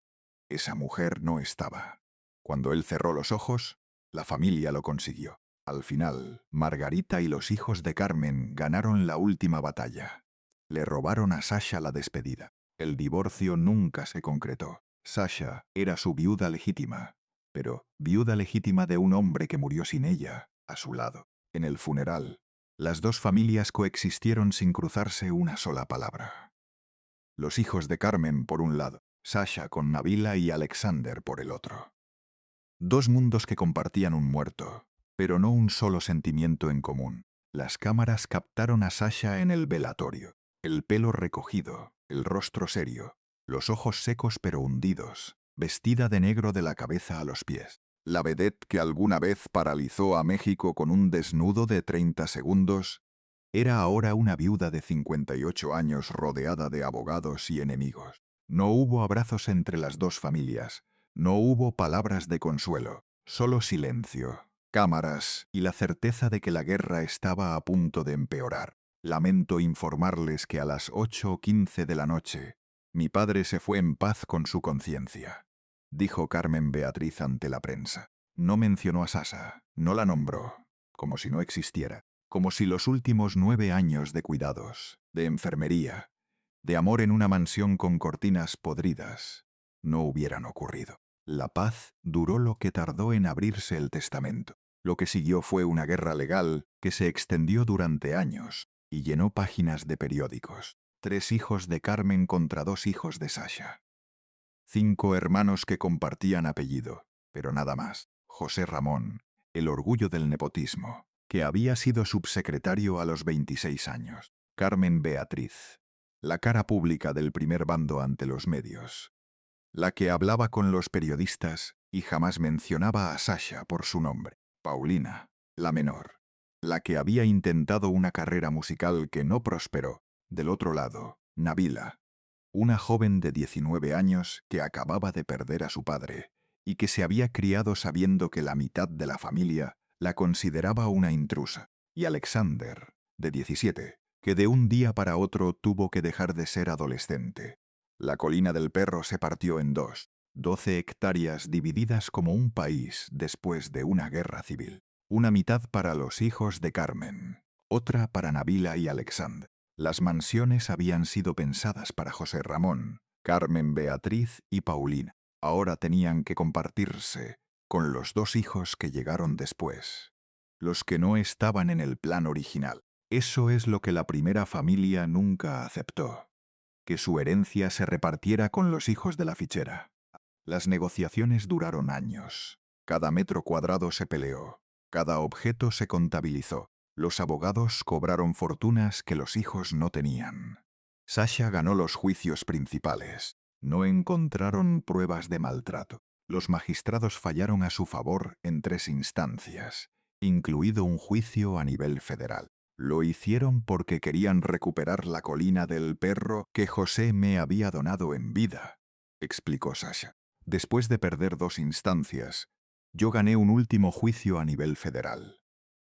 Esa mujer no estaba. Cuando él cerró los ojos, la familia lo consiguió. Al final, Margarita y los hijos de Carmen ganaron la última batalla. Le robaron a Sasha la despedida. El divorcio nunca se concretó. Sasha era su viuda legítima, pero viuda legítima de un hombre que murió sin ella, a su lado. En el funeral, las dos familias coexistieron sin cruzarse una sola palabra. Los hijos de Carmen por un lado, Sasha con Nabila y Alexander por el otro. Dos mundos que compartían un muerto, pero no un solo sentimiento en común. Las cámaras captaron a Sasha en el velatorio. El pelo recogido, el rostro serio, los ojos secos pero hundidos, vestida de negro de la cabeza a los pies. La vedette que alguna vez paralizó a México con un desnudo de 30 segundos, era ahora una viuda de 58 años rodeada de abogados y enemigos. No hubo abrazos entre las dos familias, no hubo palabras de consuelo, solo silencio, cámaras y la certeza de que la guerra estaba a punto de empeorar. Lamento informarles que a las 8:15 de la noche, mi padre se fue en paz con su conciencia, dijo Carmen Beatriz ante la prensa. No mencionó a Sasha, no la nombró, como si no existiera, como si los últimos 9 años de cuidados, de enfermería, de amor en una mansión con cortinas podridas, no hubieran ocurrido. La paz duró lo que tardó en abrirse el testamento. Lo que siguió fue una guerra legal que se extendió durante años y llenó páginas de periódicos. 3 hijos de Carmen contra 2 hijos de Sasha. 5 hermanos que compartían apellido, pero nada más. José Ramón, el orgullo del nepotismo, que había sido subsecretario a los 26 años. Carmen Beatriz, la cara pública del primer bando ante los medios. La que hablaba con los periodistas y jamás mencionaba a Sasha por su nombre. Paulina, la menor, la que había intentado una carrera musical que no prosperó. Del otro lado, Nabila, una joven de 19 años que acababa de perder a su padre y que se había criado sabiendo que la mitad de la familia la consideraba una intrusa. Y Alexander, de 17, que de un día para otro tuvo que dejar de ser adolescente. La colina del Perro se partió en dos, 12 hectáreas divididas como un país después de una guerra civil. Una mitad para los hijos de Carmen, otra para Nabila y Alexander. Las mansiones habían sido pensadas para José Ramón, Carmen Beatriz y Paulina. Ahora tenían que compartirse con los 2 hijos que llegaron después, los que no estaban en el plan original. Eso es lo que la primera familia nunca aceptó, que su herencia se repartiera con los hijos de la fichera. Las negociaciones duraron años. Cada metro cuadrado se peleó, cada objeto se contabilizó. Los abogados cobraron fortunas que los hijos no tenían. Sasha ganó los juicios principales. No encontraron pruebas de maltrato. Los magistrados fallaron a su favor en 3 instancias, incluido un juicio a nivel federal. Lo hicieron porque querían recuperar la colina del Perro que José me había donado en vida, explicó Sasha. Después de perder 2 instancias, yo gané un último juicio a nivel federal.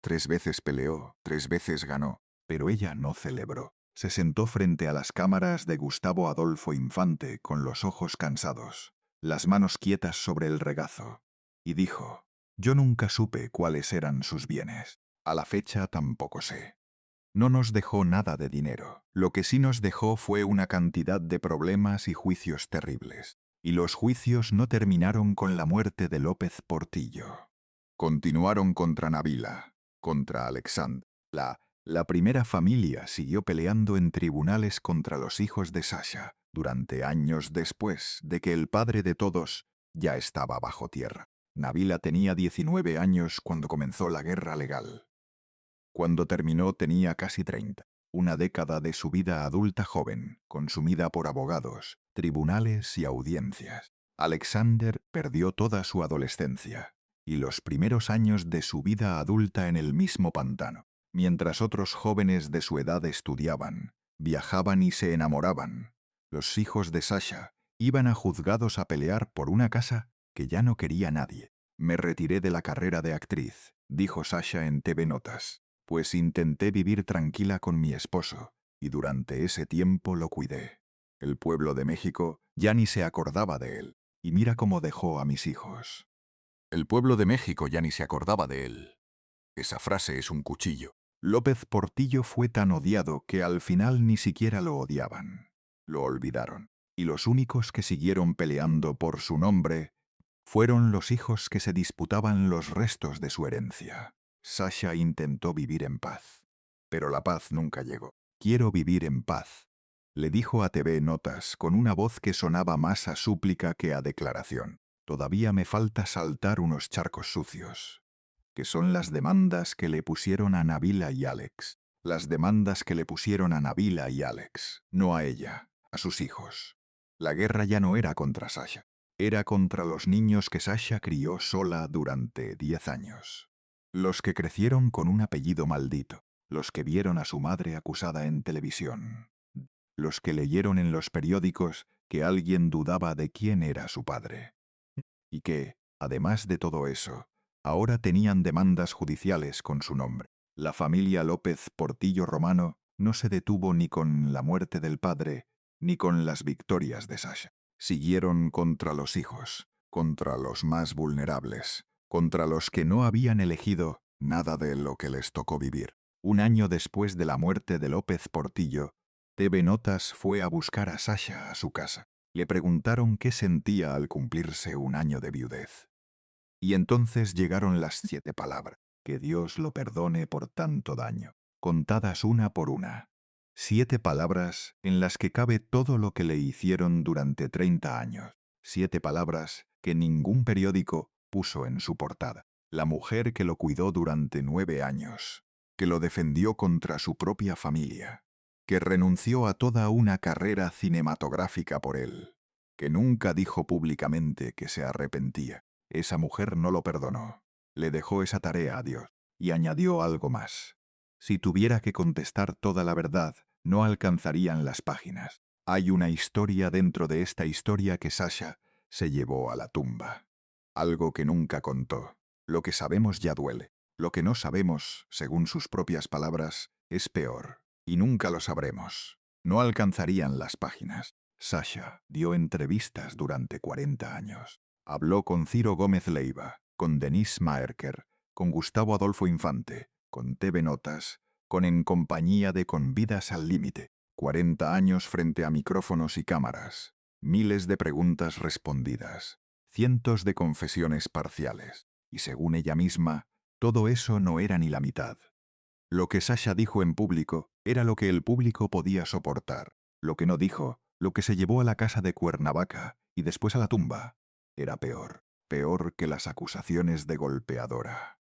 3 veces peleó, 3 veces ganó, pero ella no celebró. Se sentó frente a las cámaras de Gustavo Adolfo Infante con los ojos cansados, las manos quietas sobre el regazo, y dijo: yo nunca supe cuáles eran sus bienes. A la fecha tampoco sé. No nos dejó nada de dinero. Lo que sí nos dejó fue una cantidad de problemas y juicios terribles. Y los juicios no terminaron con la muerte de López Portillo. Continuaron contra Nabila, contra Alexander. La primera familia siguió peleando en tribunales contra los hijos de Sasha, durante años después de que el padre de todos ya estaba bajo tierra. Nabila tenía 19 años cuando comenzó la guerra legal. Cuando terminó tenía casi 30. Una década de su vida adulta joven, consumida por abogados, tribunales y audiencias. Alexander perdió toda su adolescencia y los primeros años de su vida adulta en el mismo pantano, mientras otros jóvenes de su edad estudiaban, viajaban y se enamoraban. Los hijos de Sasha iban a juzgados a pelear por una casa que ya no quería nadie. Me retiré de la carrera de actriz, dijo Sasha en TV Notas, pues intenté vivir tranquila con mi esposo y durante ese tiempo lo cuidé. El pueblo de México ya ni se acordaba de él. Y mira cómo dejó a mis hijos. El pueblo de México ya ni se acordaba de él. Esa frase es un cuchillo. López Portillo fue tan odiado que al final ni siquiera lo odiaban. Lo olvidaron. Y los únicos que siguieron peleando por su nombre fueron los hijos que se disputaban los restos de su herencia. Sasha intentó vivir en paz. Pero la paz nunca llegó. Quiero vivir en paz, le dijo a TV Notas con una voz que sonaba más a súplica que a declaración. Todavía me falta saltar unos charcos sucios, que son las demandas que le pusieron a Nabila y Alex. Las demandas que le pusieron a Nabila y Alex, no a ella, a sus hijos. La guerra ya no era contra Sasha, era contra los niños que Sasha crió sola durante 10 años. Los que crecieron con un apellido maldito, los que vieron a su madre acusada en televisión, los que leyeron en los periódicos que alguien dudaba de quién era su padre. Y que, además de todo eso, ahora tenían demandas judiciales con su nombre. La familia López Portillo Romano no se detuvo ni con la muerte del padre, ni con las victorias de Sasha. Siguieron contra los hijos, contra los más vulnerables, contra los que no habían elegido nada de lo que les tocó vivir. Un año después de la muerte de López Portillo, TV Notas fue a buscar a Sasha a su casa. Le preguntaron qué sentía al cumplirse un año de viudez. Y entonces llegaron las 7 palabras. Que Dios lo perdone por tanto daño, contadas una por una. 7 palabras en las que cabe todo lo que le hicieron durante 30 años. 7 palabras que ningún periódico puso en su portada. La mujer que lo cuidó durante 9 años, que lo defendió contra su propia familia, que renunció a toda una carrera cinematográfica por él, que nunca dijo públicamente que se arrepentía. Esa mujer no lo perdonó. Le dejó esa tarea a Dios y añadió algo más. Si tuviera que contestar toda la verdad, no alcanzarían las páginas. Hay una historia dentro de esta historia que Sasha se llevó a la tumba. Algo que nunca contó. Lo que sabemos ya duele. Lo que no sabemos, según sus propias palabras, es peor. Y nunca lo sabremos. No alcanzarían las páginas. Sasha dio entrevistas durante 40 años. Habló con Ciro Gómez Leiva, con Denise Maerker, con Gustavo Adolfo Infante, con TV Notas, con En compañía de Con Vidas al Límite. 40 años frente a micrófonos y cámaras. Miles de preguntas respondidas. Cientos de confesiones parciales. Y según ella misma, todo eso no era ni la mitad. Lo que Sasha dijo en público era lo que el público podía soportar. Lo que no dijo, lo que se llevó a la casa de Cuernavaca y después a la tumba, era peor. Peor que las acusaciones de golpeadora.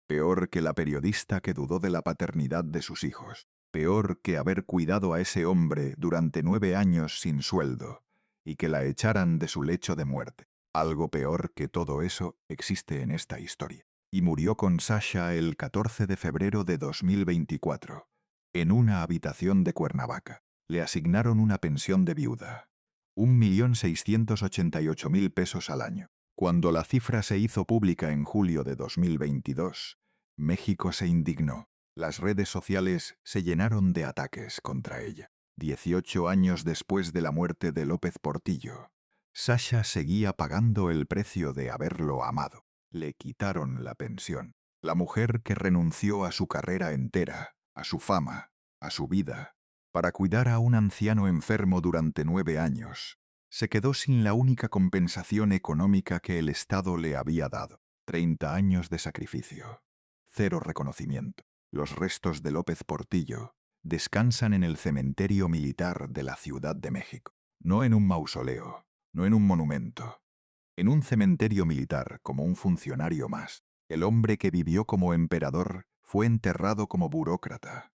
Peor que la periodista que dudó de la paternidad de sus hijos. Peor que haber cuidado a ese hombre durante 9 años sin sueldo y que la echaran de su lecho de muerte. Algo peor que todo eso existe en esta historia. Y murió con Sasha el 14 de febrero de 2024, en una habitación de Cuernavaca. Le asignaron una pensión de viuda. 1.688.000 pesos al año. Cuando la cifra se hizo pública en julio de 2022, México se indignó. Las redes sociales se llenaron de ataques contra ella. 18 años después de la muerte de López Portillo, Sasha seguía pagando el precio de haberlo amado. Le quitaron la pensión. La mujer que renunció a su carrera entera, a su fama, a su vida, para cuidar a un anciano enfermo durante 9 años, se quedó sin la única compensación económica que el Estado le había dado. 30 años de sacrificio. 0 reconocimiento. Los restos de López Portillo descansan en el cementerio militar de la Ciudad de México. No en un mausoleo, no en un monumento. En un cementerio militar como un funcionario más. El hombre que vivió como emperador fue enterrado como burócrata.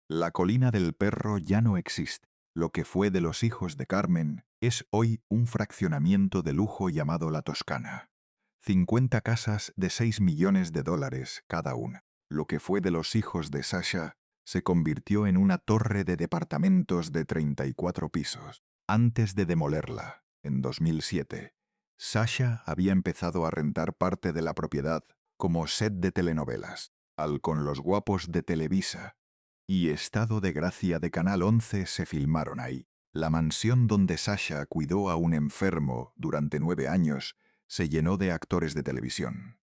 La colina del perro ya no existe. Lo que fue de los hijos de Carmen es hoy un fraccionamiento de lujo llamado La Toscana. 50 casas de $6 millones cada una. Lo que fue de los hijos de Sasha se convirtió en una torre de departamentos de 34 pisos. Antes de demolerla, en 2007, Sasha había empezado a rentar parte de la propiedad como set de telenovelas, Al con los guapos de Televisa y Estado de Gracia de Canal 11 se filmaron ahí. La mansión donde Sasha cuidó a un enfermo durante 9 años se llenó de actores de televisión,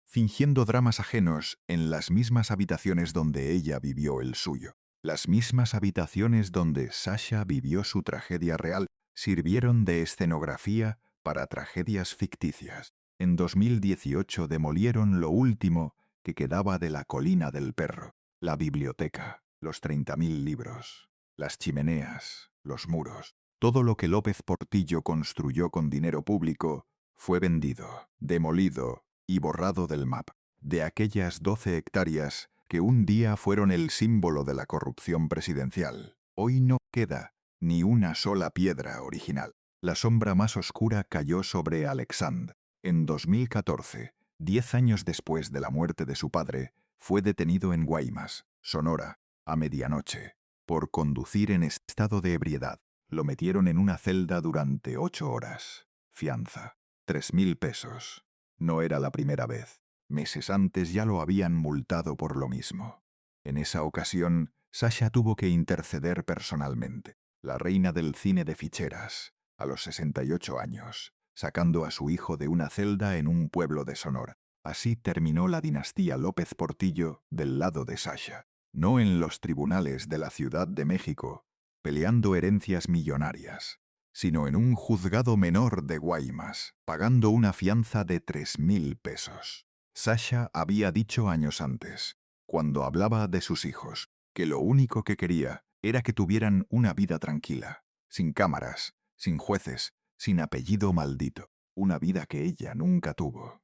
fingiendo dramas ajenos en las mismas habitaciones donde ella vivió el suyo. Las mismas habitaciones donde Sasha vivió su tragedia real sirvieron de escenografía para tragedias ficticias. En 2018 demolieron lo último que quedaba de la Colina del Perro, la biblioteca, los 30.000 libros, las chimeneas, los muros. Todo lo que López Portillo construyó con dinero público fue vendido, demolido y borrado del mapa. De aquellas 12 hectáreas que un día fueron el símbolo de la corrupción presidencial, hoy no queda ni una sola piedra original. La sombra más oscura cayó sobre Alexandre. En 2014, 10 años después de la muerte de su padre, fue detenido en Guaymas, Sonora, a medianoche, por conducir en estado de ebriedad. Lo metieron en una celda durante 8 horas. Fianza, 3.000 pesos. No era la primera vez. Meses antes ya lo habían multado por lo mismo. En esa ocasión, Sasha tuvo que interceder personalmente. La reina del cine de ficheras, a los 68 años, sacando a su hijo de una celda en un pueblo de Sonora. Así terminó la dinastía López Portillo del lado de Sasha, no en los tribunales de la Ciudad de México, peleando herencias millonarias, sino en un juzgado menor de Guaymas, pagando una fianza de 3.000 pesos. Sasha había dicho años antes, cuando hablaba de sus hijos, que lo único que quería era que tuvieran una vida tranquila, sin cámaras, sin jueces, sin apellido maldito, una vida que ella nunca tuvo.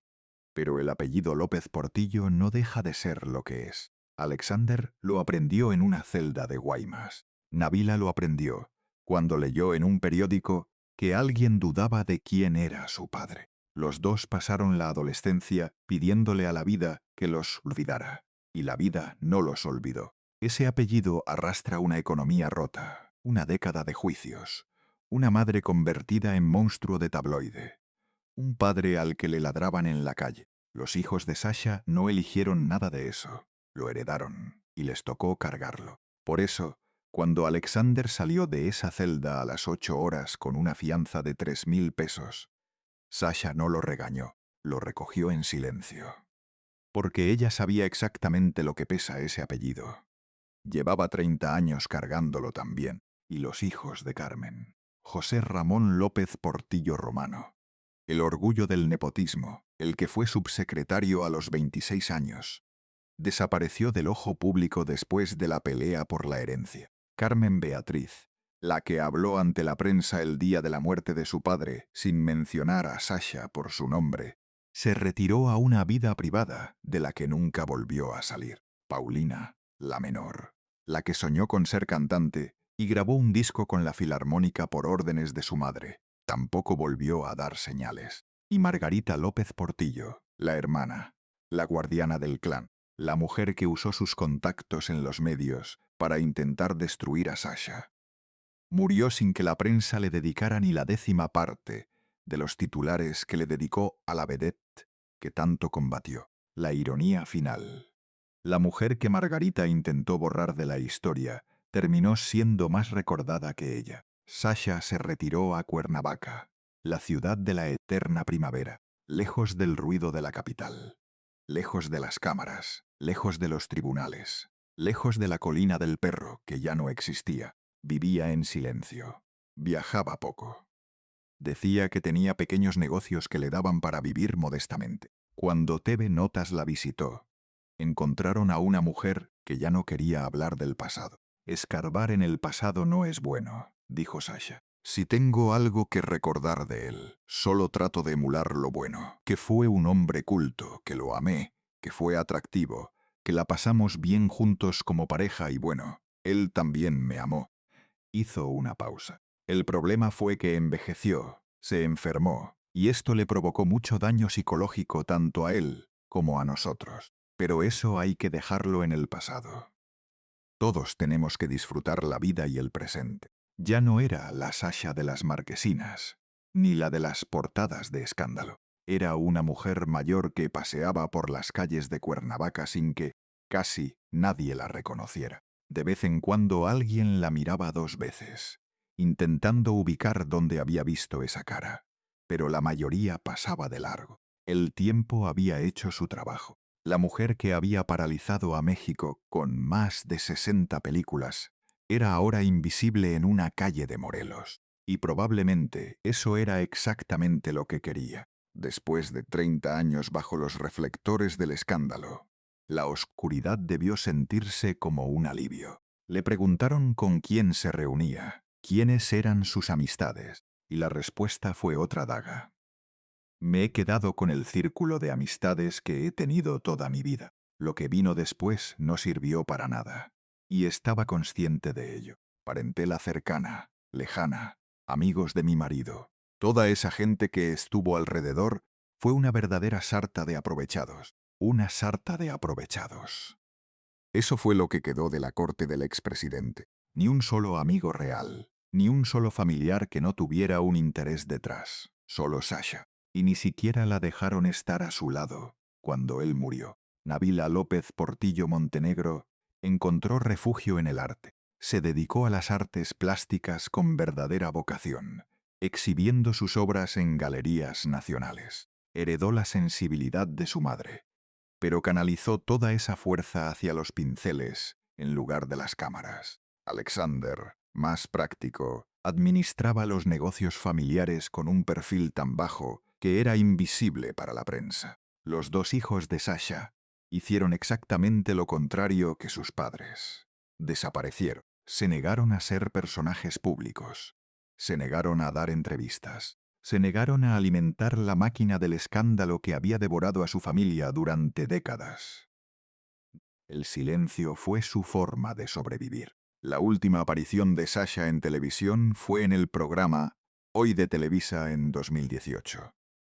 Pero el apellido López Portillo no deja de ser lo que es. Alexander lo aprendió en una celda de Guaymas. Nabila lo aprendió cuando leyó en un periódico que alguien dudaba de quién era su padre. Los dos pasaron la adolescencia pidiéndole a la vida que los olvidara, y la vida no los olvidó. Ese apellido arrastra una economía rota, una década de juicios, una madre convertida en monstruo de tabloide, un padre al que le ladraban en la calle. Los hijos de Sasha no eligieron nada de eso, lo heredaron y les tocó cargarlo. Por eso, cuando Alexander salió de esa celda a las 8 horas con una fianza de 3.000 pesos, Sasha no lo regañó, lo recogió en silencio. Porque ella sabía exactamente lo que pesa ese apellido. Llevaba 30 años cargándolo también, y los hijos de Carmen. José Ramón López Portillo Romano. El orgullo del nepotismo, el que fue subsecretario a los 26 años. Desapareció del ojo público después de la pelea por la herencia. Carmen Beatriz, la que habló ante la prensa el día de la muerte de su padre, sin mencionar a Sasha por su nombre, se retiró a una vida privada de la que nunca volvió a salir. Paulina, la menor, la que soñó con ser cantante y grabó un disco con la Filarmónica por órdenes de su madre, tampoco volvió a dar señales. Y Margarita López Portillo, la hermana, la guardiana del clan, la mujer que usó sus contactos en los medios para intentar destruir a Sasha. Murió sin que la prensa le dedicara ni la 10ª parte de los titulares que le dedicó a la vedette que tanto combatió. La ironía final. La mujer que Margarita intentó borrar de la historia terminó siendo más recordada que ella. Sasha se retiró a Cuernavaca, la ciudad de la eterna primavera, lejos del ruido de la capital, lejos de las cámaras, lejos de los tribunales, lejos de la Colina del Perro, que ya no existía. Vivía en silencio. Viajaba poco. Decía que tenía pequeños negocios que le daban para vivir modestamente. Cuando TV Notas la visitó, encontraron a una mujer que ya no quería hablar del pasado. Escarbar en el pasado no es bueno, dijo Sasha. Si tengo algo que recordar de él, solo trato de emular lo bueno, que fue un hombre culto, que lo amé, que fue atractivo, que la pasamos bien juntos como pareja y bueno, él también me amó. Hizo una pausa. El problema fue que envejeció, se enfermó, y esto le provocó mucho daño psicológico tanto a él como a nosotros. Pero eso hay que dejarlo en el pasado. Todos tenemos que disfrutar la vida y el presente. Ya no era la Sasha de las marquesinas, ni la de las portadas de escándalo. Era una mujer mayor que paseaba por las calles de Cuernavaca sin que casi nadie la reconociera. De vez en cuando alguien la miraba 2 veces, intentando ubicar dónde había visto esa cara. Pero la mayoría pasaba de largo. El tiempo había hecho su trabajo. La mujer que había paralizado a México con más de 60 películas era ahora invisible en una calle de Morelos. Y probablemente eso era exactamente lo que quería. Después de 30 años bajo los reflectores del escándalo, la oscuridad debió sentirse como un alivio. Le preguntaron con quién se reunía, quiénes eran sus amistades, y la respuesta fue otra daga. Me he quedado con el círculo de amistades que he tenido toda mi vida. Lo que vino después no sirvió para nada. Y estaba consciente de ello. Parentela cercana, lejana, amigos de mi marido. Toda esa gente que estuvo alrededor fue una verdadera sarta de aprovechados. Una sarta de aprovechados. Eso fue lo que quedó de la corte del expresidente. Ni un solo amigo real, ni un solo familiar que no tuviera un interés detrás. Solo Sasha. Y ni siquiera la dejaron estar a su lado cuando él murió. Nabila López Portillo Montenegro encontró refugio en el arte. Se dedicó a las artes plásticas con verdadera vocación, exhibiendo sus obras en galerías nacionales. Heredó la sensibilidad de su madre, pero canalizó toda esa fuerza hacia los pinceles en lugar de las cámaras. Alexander, más práctico, administraba los negocios familiares con un perfil tan bajo que era invisible para la prensa. Los 2 hijos de Sasha hicieron exactamente lo contrario que sus padres. Desaparecieron, se negaron a ser personajes públicos, se negaron a dar entrevistas. Se negaron a alimentar la máquina del escándalo que había devorado a su familia durante décadas. El silencio fue su forma de sobrevivir. La última aparición de Sasha en televisión fue en el programa Hoy de Televisa en 2018.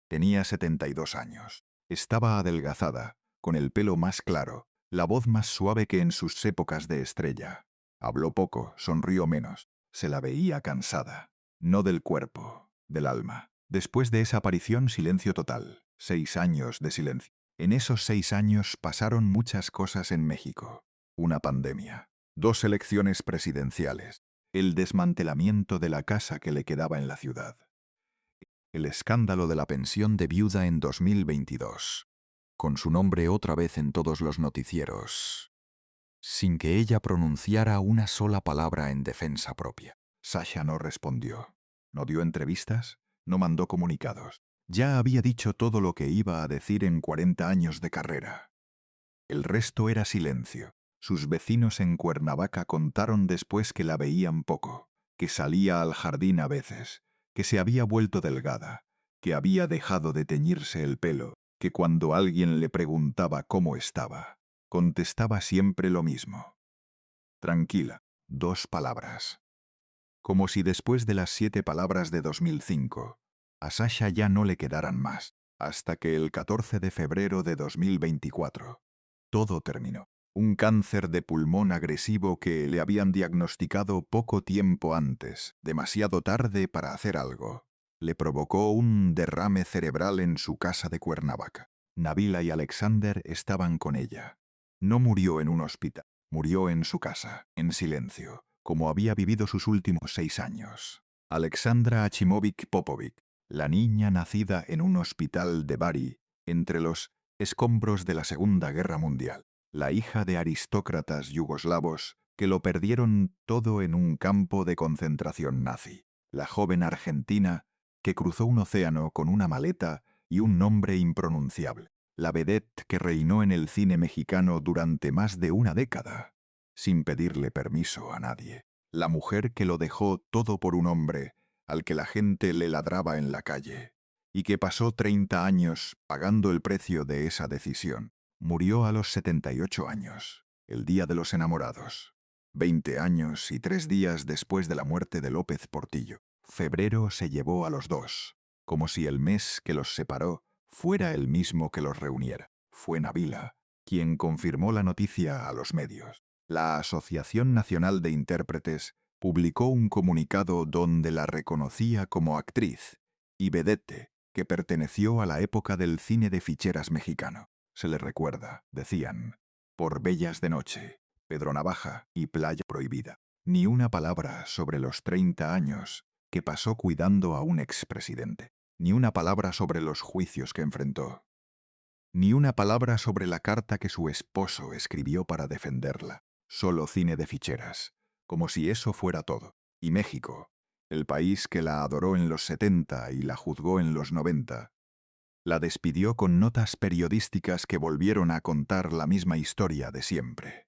Tenía 72 años. Estaba adelgazada, con el pelo más claro, la voz más suave que en sus épocas de estrella. Habló poco, sonrió menos. Se la veía cansada. No del cuerpo, del alma. Después de esa aparición, silencio total. 6 años de silencio. En esos 6 años pasaron muchas cosas en México. Una pandemia, 2 elecciones presidenciales, el desmantelamiento de la casa que le quedaba en la ciudad, el escándalo de la pensión de viuda en 2022, con su nombre otra vez en todos los noticieros, sin que ella pronunciara una sola palabra en defensa propia. Sasha no respondió, no dio entrevistas, no mandó comunicados. Ya había dicho todo lo que iba a decir en 40 años de carrera. El resto era silencio. Sus vecinos en Cuernavaca contaron después que la veían poco, que salía al jardín a veces, que se había vuelto delgada, que había dejado de teñirse el pelo, que cuando alguien le preguntaba cómo estaba, contestaba siempre lo mismo. Tranquila, 2 palabras. Como si después de las 7 palabras de 2005, a Sasha ya no le quedaran más, hasta que el 14 de febrero de 2024, todo terminó. Un cáncer de pulmón agresivo que le habían diagnosticado poco tiempo antes, demasiado tarde para hacer algo, le provocó un derrame cerebral en su casa de Cuernavaca. Nabila y Alexander estaban con ella. No murió en un hospital, murió en su casa, en silencio, como había vivido sus últimos 6 años. Alexandra Achimovic Popovic, la niña nacida en un hospital de Bari, entre los escombros de la Segunda Guerra Mundial, la hija de aristócratas yugoslavos que lo perdieron todo en un campo de concentración nazi, la joven argentina que cruzó un océano con una maleta y un nombre impronunciable, la vedette que reinó en el cine mexicano durante más de una década, sin pedirle permiso a nadie, la mujer que lo dejó todo por un hombre al que la gente le ladraba en la calle, y que pasó 30 años pagando el precio de esa decisión. Murió a los 78 años, el día de los enamorados. 20 años y 3 días después de la muerte de López Portillo. Febrero se llevó a los dos, como si el mes que los separó fuera el mismo que los reuniera. Fue Nabila quien confirmó la noticia a los medios. La Asociación Nacional de Intérpretes publicó un comunicado donde la reconocía como actriz y vedette que perteneció a la época del cine de ficheras mexicano. Se le recuerda, decían, por Bellas de Noche, Pedro Navaja y Playa Prohibida. Ni una palabra sobre los 30 años que pasó cuidando a un expresidente. Ni una palabra sobre los juicios que enfrentó. Ni una palabra sobre la carta que su esposo escribió para defenderla. Solo cine de ficheras, como si eso fuera todo. Y México, el país que la adoró en los 70 y la juzgó en los 90, la despidió con notas periodísticas que volvieron a contar la misma historia de siempre.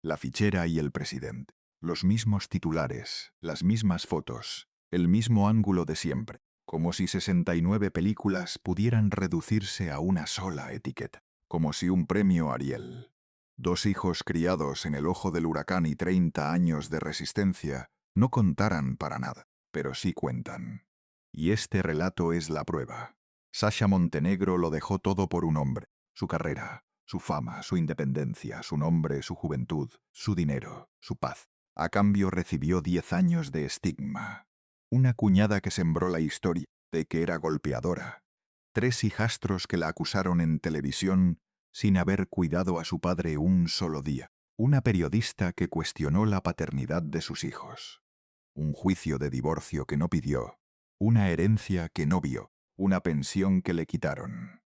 La fichera y el presidente. Los mismos titulares, las mismas fotos, el mismo ángulo de siempre. Como si 69 películas pudieran reducirse a una sola etiqueta. Como si un premio Ariel. 2 hijos criados en el ojo del huracán y 30 años de resistencia no contaran para nada, pero sí cuentan. Y este relato es la prueba. Sasha Montenegro lo dejó todo por un hombre. Su carrera, su fama, su independencia, su nombre, su juventud, su dinero, su paz. A cambio recibió 10 años de estigma. Una cuñada que sembró la historia de que era golpeadora. 3 hijastros que la acusaron en televisión sin haber cuidado a su padre un solo día. Una periodista que cuestionó la paternidad de sus hijos. Un juicio de divorcio que no pidió. Una herencia que no vio. Una pensión que le quitaron.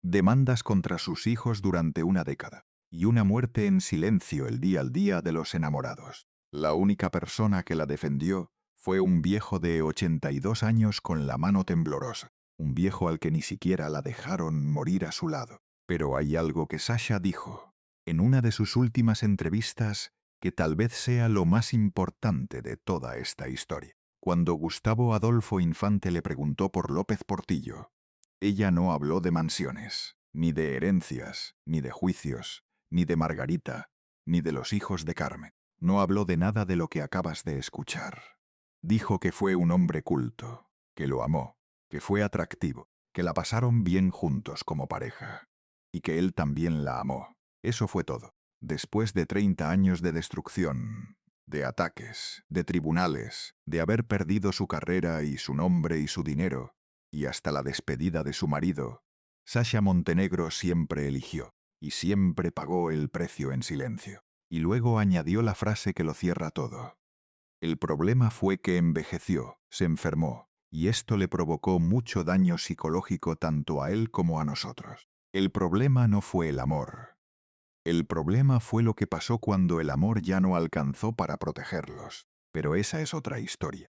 Demandas contra sus hijos durante una década. Y una muerte en silencio el día al día de los enamorados. La única persona que la defendió fue un viejo de 82 años con la mano temblorosa. Un viejo al que ni siquiera la dejaron morir a su lado. Pero hay algo que Sasha dijo en una de sus últimas entrevistas que tal vez sea lo más importante de toda esta historia. Cuando Gustavo Adolfo Infante le preguntó por López Portillo, ella no habló de mansiones, ni de herencias, ni de juicios, ni de Margarita, ni de los hijos de Carmen. No habló de nada de lo que acabas de escuchar. Dijo que fue un hombre culto, que lo amó, que fue atractivo, que la pasaron bien juntos como pareja, y que él también la amó. Eso fue todo. Después de 30 años de destrucción, de ataques, de tribunales, de haber perdido su carrera y su nombre y su dinero, y hasta la despedida de su marido, Sasha Montenegro siempre eligió, y siempre pagó el precio en silencio. Y luego añadió la frase que lo cierra todo. El problema fue que envejeció, se enfermó, y esto le provocó mucho daño psicológico tanto a él como a nosotros. El problema no fue el amor. El problema fue lo que pasó cuando el amor ya no alcanzó para protegerlos. Pero esa es otra historia.